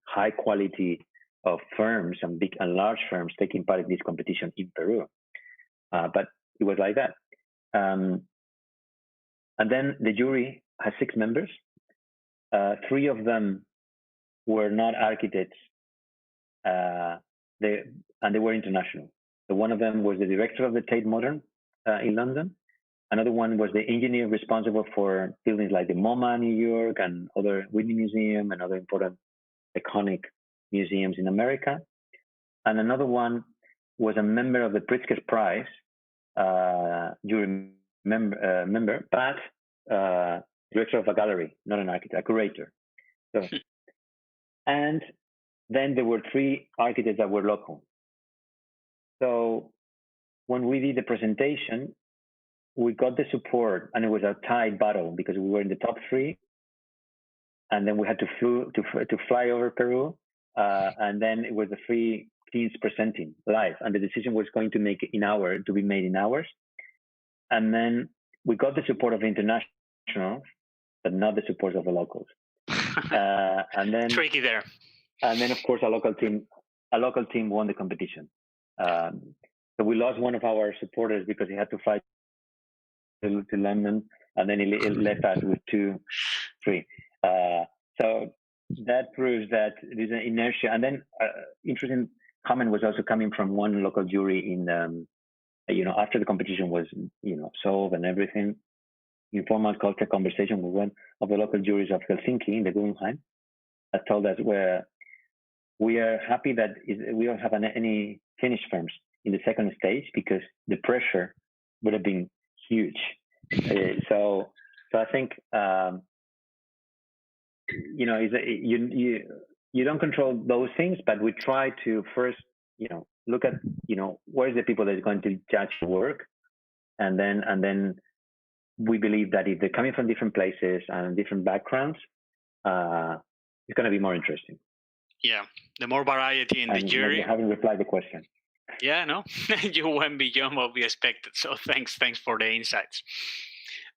high quality of firms and big and large firms taking part in this competition in Peru. But it was like that. And then the jury has 6 members. 3 of them were not architects, they were international. So one of them was the director of the Tate Modern in London. Another one was the engineer responsible for buildings like the MoMA, New York, and other Whitney Museum and other important iconic museums in America. And another one was a member of the Pritzker Prize, jury member, but director of a gallery, not an architect, a curator. So, and then there were 3 architects that were local. So when we did the presentation, we got the support, and it was a tight battle because we were in the top 3, and then we had to fly over Peru, and then it was the 3 teams presenting live, and the decision was going to be made in hours. And then we got the support of internationals, but not the support of the locals. And then tricky there. And then, of course, a local team won the competition. So we lost one of our supporters because he had to fly to London, and then it left us with 2, 3. So that proves that there's an inertia. And then interesting comment was also coming from one local jury in, after the competition was, solved and everything, informal culture conversation with one of the local juries of Helsinki in the Guggenheim that told us where we are happy that we don't have any Finnish firms in the second stage because the pressure would have been huge. So I think you don't control those things, but we try to first look at where is the people that are going to judge the work, and then we believe that if they're coming from different places and different backgrounds, it's going to be more interesting. Yeah, the more variety in the jury. You haven't replied the question. Yeah, no, you went beyond what we expected. So thanks for the insights.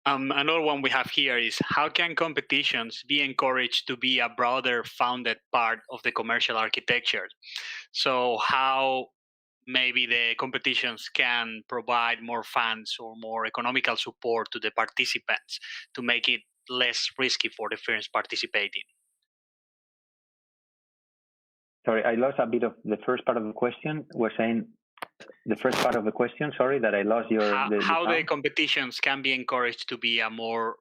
Another one we have here is, how can competitions be encouraged to be a broader founded part of the commercial architecture? So how maybe the competitions can provide more funds or more economical support to the participants to make it less risky for the firms participating? Sorry, I lost a bit of the first part of the question. We're saying the first part of the question, sorry, that I lost your... How the competitions can be encouraged to be a more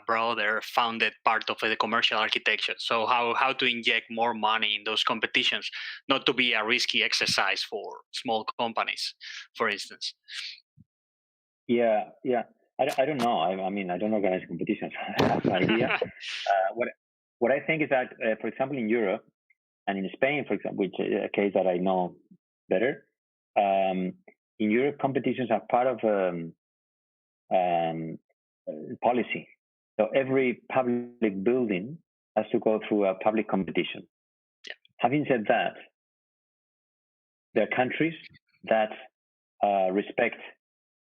broader founded part of the commercial architecture. So how to inject more money in those competitions, not to be a risky exercise for small companies, for instance. Yeah. I don't know. I mean, I don't organize competitions. I have no idea. What I think is that, for example, in Europe and in Spain, for example, which is a case that I know better, in Europe, competitions are part of policy. So every public building has to go through a public competition. Yeah. Having said that, there are countries that respect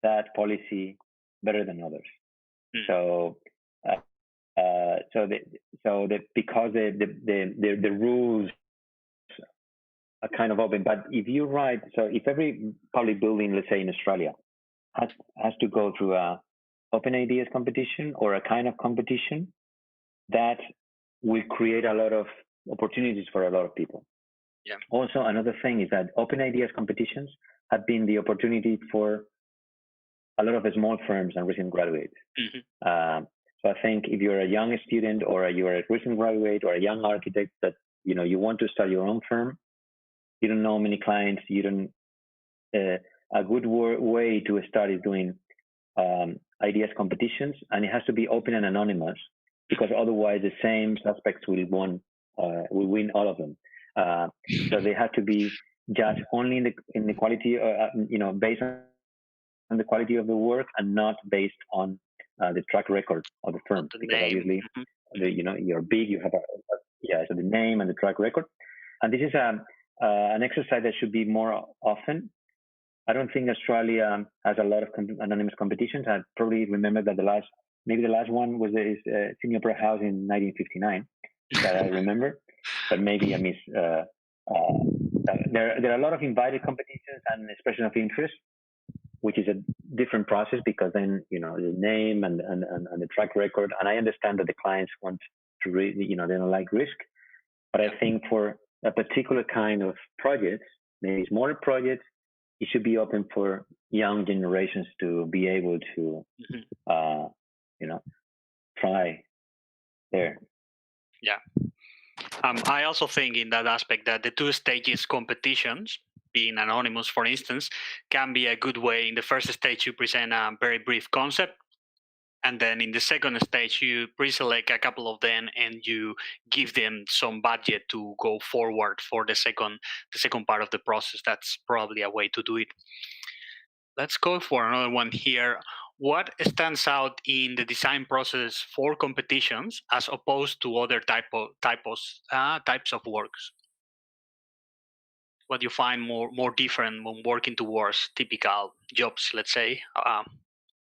that policy better than others. So because the rules are kind of open. But if every public building, let's say in Australia, has to go through a open ideas competition or a kind of competition, that will create a lot of opportunities for a lot of people. Yeah. Also, another thing is that open ideas competitions have been the opportunity for a lot of small firms and recent graduates. Mm-hmm. So I think if you're a young student or you're a recent graduate or a young architect that you want to start your own firm, you don't know many clients, you don't. A good way to start is doing ideas competitions, and it has to be open and anonymous, because otherwise the same suspects will win all of them. So they have to be judged only in the quality, based on the quality of the work, and not based on the track record of the firm. Because obviously, you're big, you have so the name and the track record. And this is an exercise that should be more often. I don't think Australia has a lot of anonymous competitions. I probably remember that the last one was the Sydney Opera House in 1959 that I remember, but maybe I miss. There are a lot of invited competitions and expression of interest, which is a different process, because then the name and the track record. And I understand that the clients want to really, they don't like risk, but I think for a particular kind of projects, maybe smaller projects, it should be open for young generations to be able to, try there. Yeah. I also think in that aspect that the 2 stages competitions, being anonymous, for instance, can be a good way. In the first stage, you present a very brief concept, and then in the second stage, you pre-select a couple of them and you give them some budget to go forward for the second part of the process. That's probably a way to do it. Let's go for another one here. What stands out in the design process for competitions as opposed to other types of works? What do you find more different when working towards typical jobs, let's say,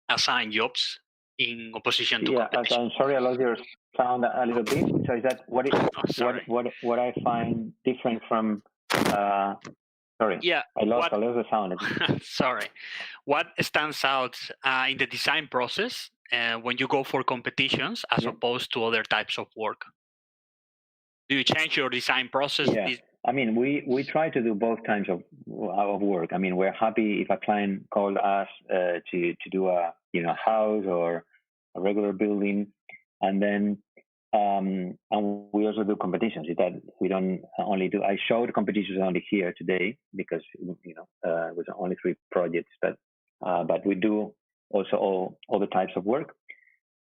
assigned jobs, in opposition to competition? I'm sorry, I lost your sound a little bit. So is that what I find different from Sorry, Yeah. I lost the sound. Sorry. What stands out in the design process when you go for competitions as opposed to other types of work? Do you change your design process? Yeah, I mean, we try to do both kinds of work. I mean, we're happy if a client called us to do a house or a regular building, and then and we also do competitions. That we don't only do. I showed competitions only here today because it was only 3 projects, but we do also all the types of work.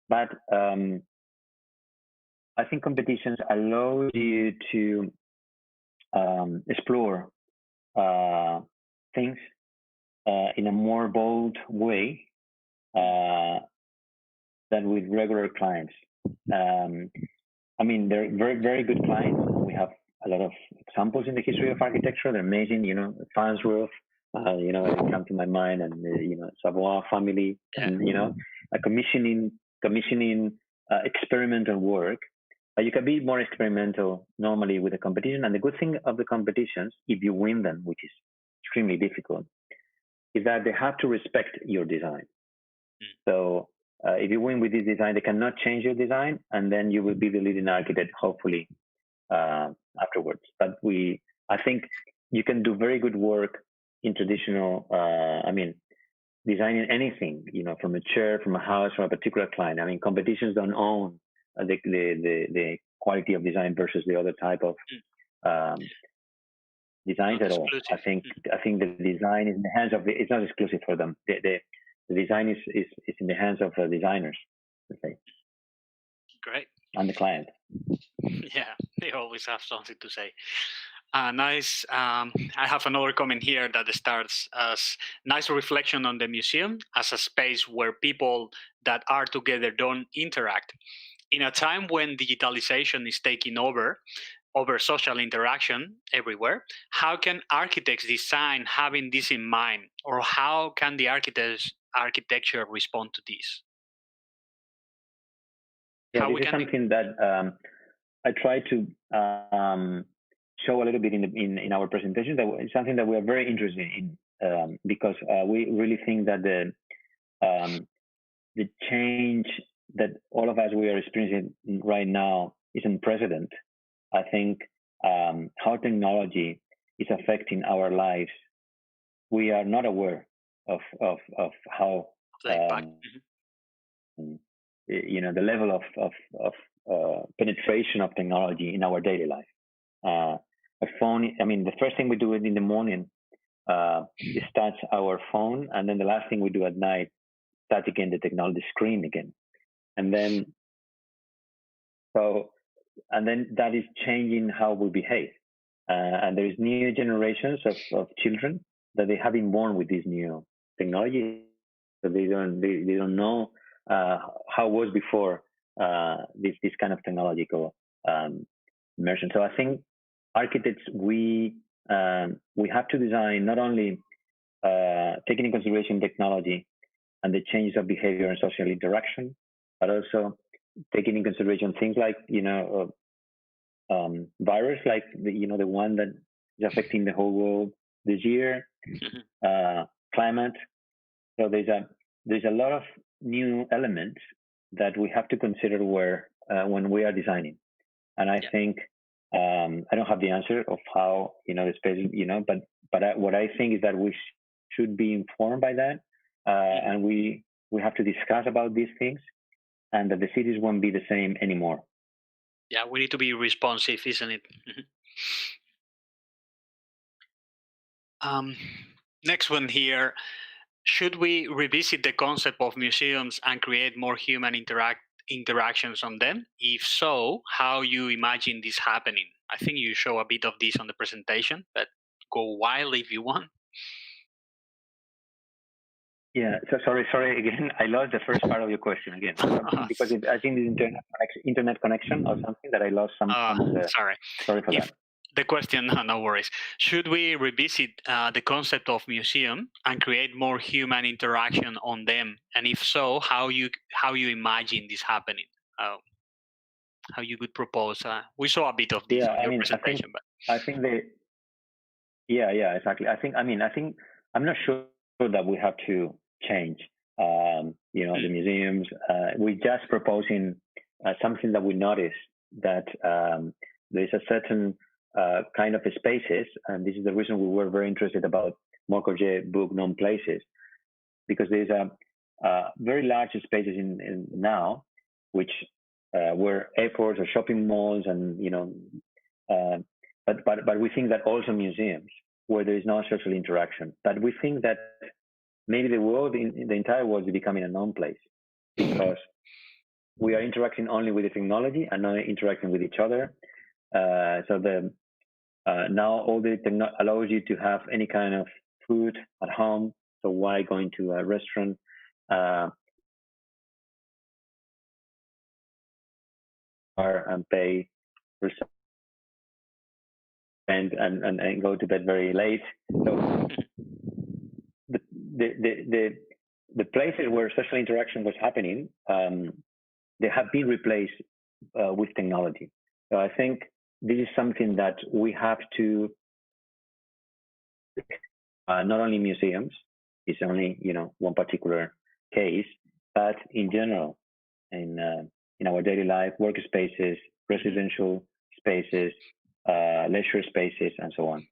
But I think competitions allow you to explore things in a more bold way than with regular clients. I mean, they're very, very good clients. We have a lot of examples in the history of architecture. They're amazing, Farnsworth, they come to my mind, and Savoy family, and commissioning experimental work. You can be more experimental normally with a competition, and the good thing of the competitions, if you win them, which is extremely difficult, is that they have to respect your design. So if you win with this design, they cannot change your design, and then you will be the leading architect, hopefully, afterwards. But I think you can do very good work in traditional, designing anything, from a chair, from a house, from a particular client. I mean, competitions don't own the quality of design versus the other type of designs at all. I think the design is in the hands of it's not exclusive for them. The design is in the hands of designers, let's say. Great. And the client. Yeah, they always have something to say. Nice. I have another comment here that starts as nice reflection on the museum as a space where people that are together don't interact. In a time when digitalization is taking over social interaction everywhere, how can architects design having this in mind, or how can the architecture respond to this? Yeah, this is something that I try to show a little bit in our presentation. That it's something that we are very interested in because we really think that the change that all of us we are experiencing right now is unprecedented. I think how technology is affecting our lives, we are not aware of how the level of penetration of technology in our daily life. A phone. I mean, the first thing we do in the morning is touch our phone, and then the last thing we do at night, touch again the technology screen again, and then that is changing how we behave. And there is new generations of children that they have been born with this new technology, so they don't know how it was before this kind of technological immersion. So I think architects we have to design not only taking in consideration technology and the changes of behavior and social interaction, but also taking in consideration things like virus, like the one that is affecting the whole world this year, climate. So there's a lot of new elements that we have to consider when we are designing. And I think I don't have the answer of how the space, but what I think is that we should be informed by that, and we have to discuss about these things, and that the cities won't be the same anymore. Yeah, we need to be responsive, isn't it? Next one here. Should we revisit the concept of museums and create more human interactions on them? If so, how you imagine this happening? I think you show a bit of this on the presentation, but go wild if you want. Yeah, so sorry again. I lost the first part of your question again because I think the internet connection or something that I lost some of the. Sorry. Sorry for that. The question, no worries. Should we revisit the concept of museum and create more human interaction on them? And if so, how you imagine this happening? How you would propose? We saw a bit of this on your presentation, I think Yeah, exactly. I think I'm not sure that we have to change, the museums. We're just proposing something that we noticed that there's a certain kind of spaces, and this is the reason we were very interested about Mokorje book known places, because there's a very large spaces in now, which were airports or shopping malls, and but we think that also museums where there is no social interaction. But we think that maybe the entire world is becoming a known place because we are interacting only with the technology and not interacting with each other. Now all the technology allows you to have any kind of food at home. So why going to a restaurant? And pay for and go to bed very late. So the places where social interaction was happening, they have been replaced with technology. So I think this is something that we have to, not only museums, it's only one particular case, but in general, in our daily life, workspaces, residential spaces, leisure spaces, and so on.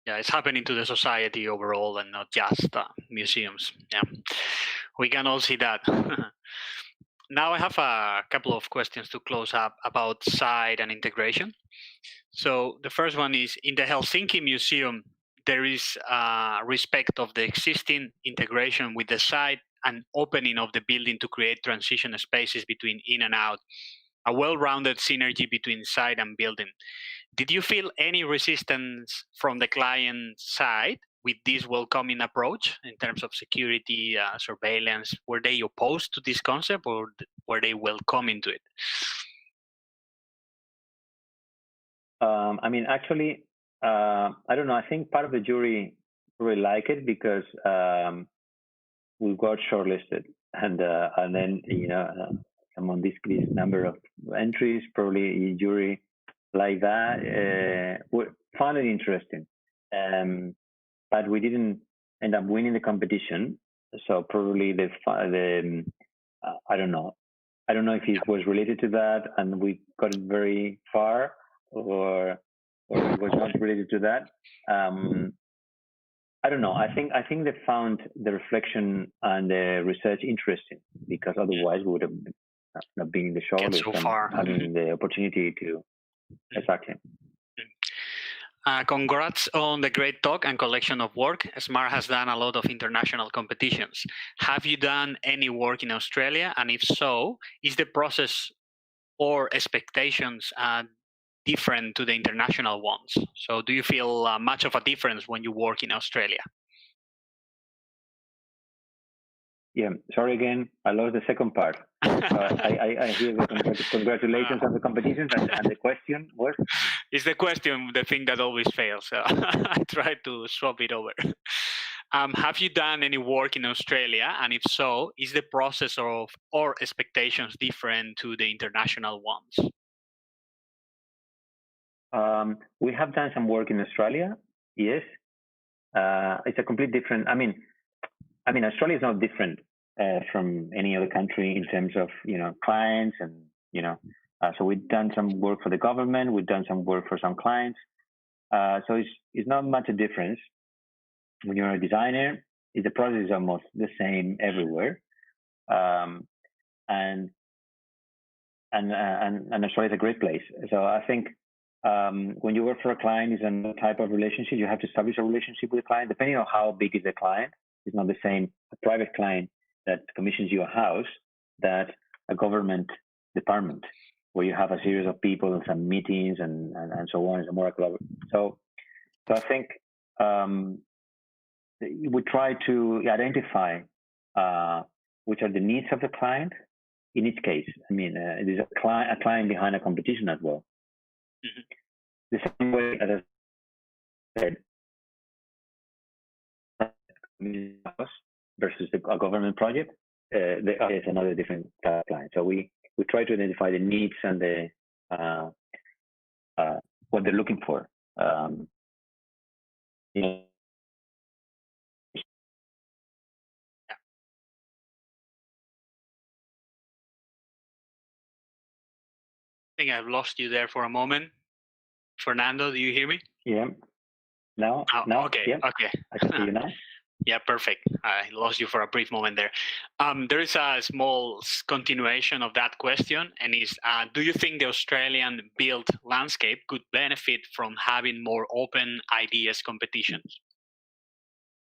Yeah, it's happening to the society overall and not just museums. Yeah, we can all see that. Now I have a couple of questions to close up about site and integration. So the first one is, in the Helsinki Museum, there is respect of the existing integration with the site and opening of the building to create transition spaces between in and out, a well-rounded synergy between site and building. Did you feel any resistance from the client side with this welcoming approach in terms of security, surveillance? Were they opposed to this concept, or were they welcoming to it? Actually, I don't know. I think part of the jury really like it because we got shortlisted, and then among this number of entries, probably a jury like that found it interesting, but we didn't end up winning the competition. So probably I don't know. I don't know if it was related to that, and we got it very far, or it was not related to that. I don't know. I think they found the reflection and the research interesting, because otherwise we would have not been in the shortlist so far. having the opportunity to. Exactly. Congrats on the great talk and collection of work. SMAR has done a lot of international competitions. Have you done any work in Australia? And if so, is the process or expectations different to the international ones? So do you feel much of a difference when you work in Australia? Yeah, sorry again, I lost the second part. I hear the congratulations on the competitions, and the question was? It's the question, the thing that always fails. So I try to swap it over. Have you done any work in Australia? And if so, is the process of or expectations different to the international ones? We have done some work in Australia, yes. It's a complete different, Australia is not different from any other country in terms of, clients and, so we've done some work for the government, we've done some work for some clients. So it's not much a difference. When you're a designer, the process is almost the same everywhere. And Australia is a great place. So I think when you work for a client, it's a type of relationship. You have to establish a relationship with the client, depending on how big is the client. It's not the same a private client that commissions you a house that a government department, where you have a series of people and some meetings and so on. It's more so I think we try to identify which are the needs of the client in each case. There's a client behind a competition as well. Mm-hmm. The same way as I said, versus a government project, it's another different client. So we try to identify the needs and the what they're looking for. you know, I think I've lost you there for a moment. Fernando, do you hear me? yeah. Now, Okay, yeah, okay. I can see you now. Yeah, perfect. I lost you for a brief moment there. There is a small continuation of that question, and is do you think the Australian built landscape could benefit from having more open ideas competitions,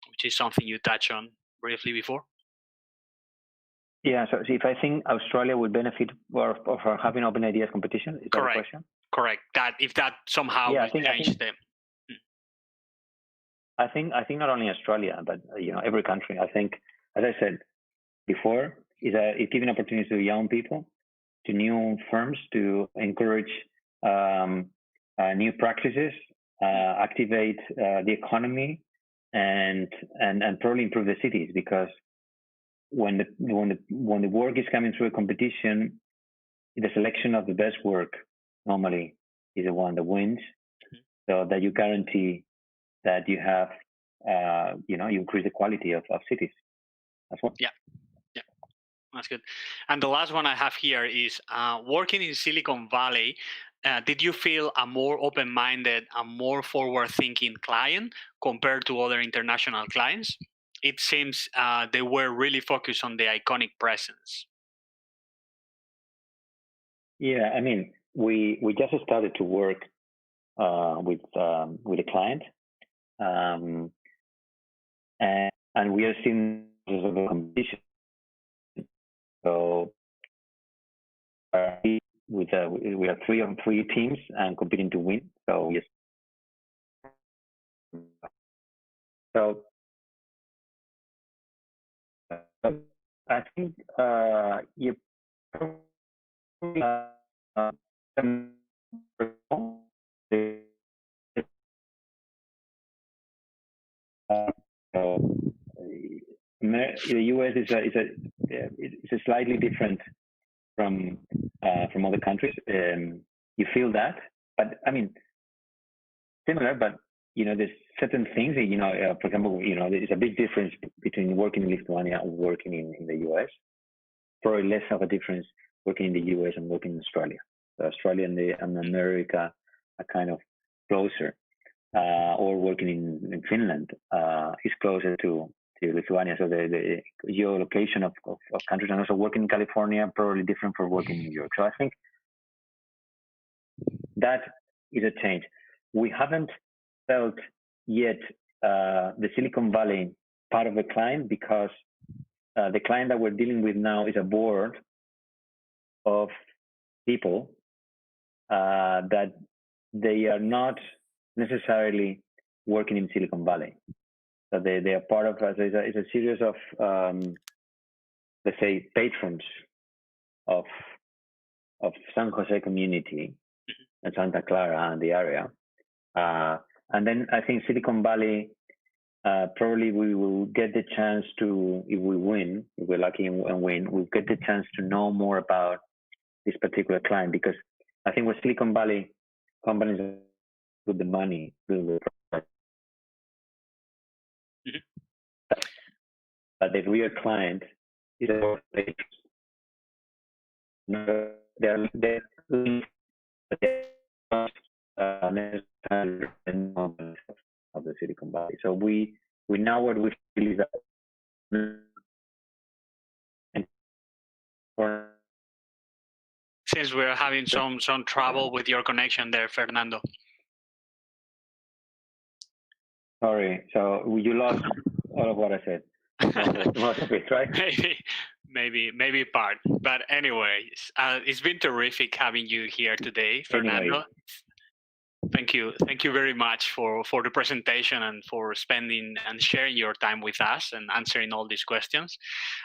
which is something you touched on briefly before? Yeah, so if I think Australia would benefit for having open ideas competition, is that the question? Correct. That if that somehow will change them. I think not only Australia, but every country. I think, as I said before, it's giving opportunities to young people, to new firms, to encourage new practices, activate the economy, and probably improve the cities, because when the work is coming through a competition, the selection of the best work normally is the one that wins, so that you guarantee that you have, you increase the quality of cities as well. Yeah, that's good. And the last one I have here is working in Silicon Valley. Did you feel a more open-minded, a more forward-thinking client compared to other international clients? It seems they were really focused on the iconic presence. Yeah, I mean, we just started to work with a client, and we are seeing a competition. So we are three teams and competing to win. So yes. So I think you. The US is a slightly different from other countries. You feel that, but I mean, similar, but there's certain things that, for example, there's a big difference between working in Lithuania and working in the US. Probably less of a difference working in the US and working in Australia. So Australia and America are kind of closer, or working in Finland is closer to Lithuania. So the geolocation of countries, and also working in California, probably different from working in New York. So I think that is a change. We haven't felt yet the Silicon Valley part of the client, because the client that we're dealing with now is a board of people that they are not necessarily working in Silicon Valley. So they are part of it's a series of let's say patrons of San Jose community and Santa Clara and the area. And then I think Silicon Valley, probably we will get the chance to, if we win, if we're lucky and win, we'll get the chance to know more about this particular client, because I think with Silicon Valley companies with the money build the product. But the real client is a they're of the Silicon Valley. So we know what we feel is that. Since we're having some trouble with your connection there, Fernando. Sorry, so you lost all of what I said. Most of it, right? Maybe part. But anyways, it's been terrific having you here today, Fernando. Anyway. Thank you very much for the presentation and for spending and sharing your time with us and answering all these questions.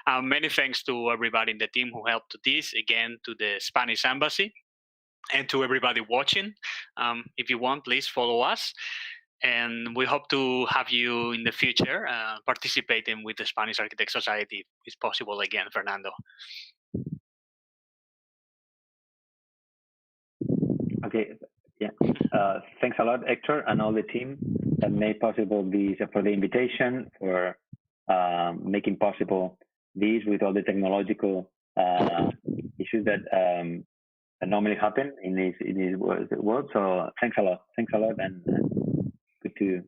Many thanks to everybody in the team who helped to this, again to the Spanish Embassy, and to everybody watching. If you want, please follow us. And we hope to have you in the future participating with the Spanish Architect Society, if possible again, Fernando. Okay. Yeah. Thanks a lot, Hector, and all the team that made possible this, for the invitation, for making possible this with all the technological issues that normally happen in this world. So thanks a lot, and good to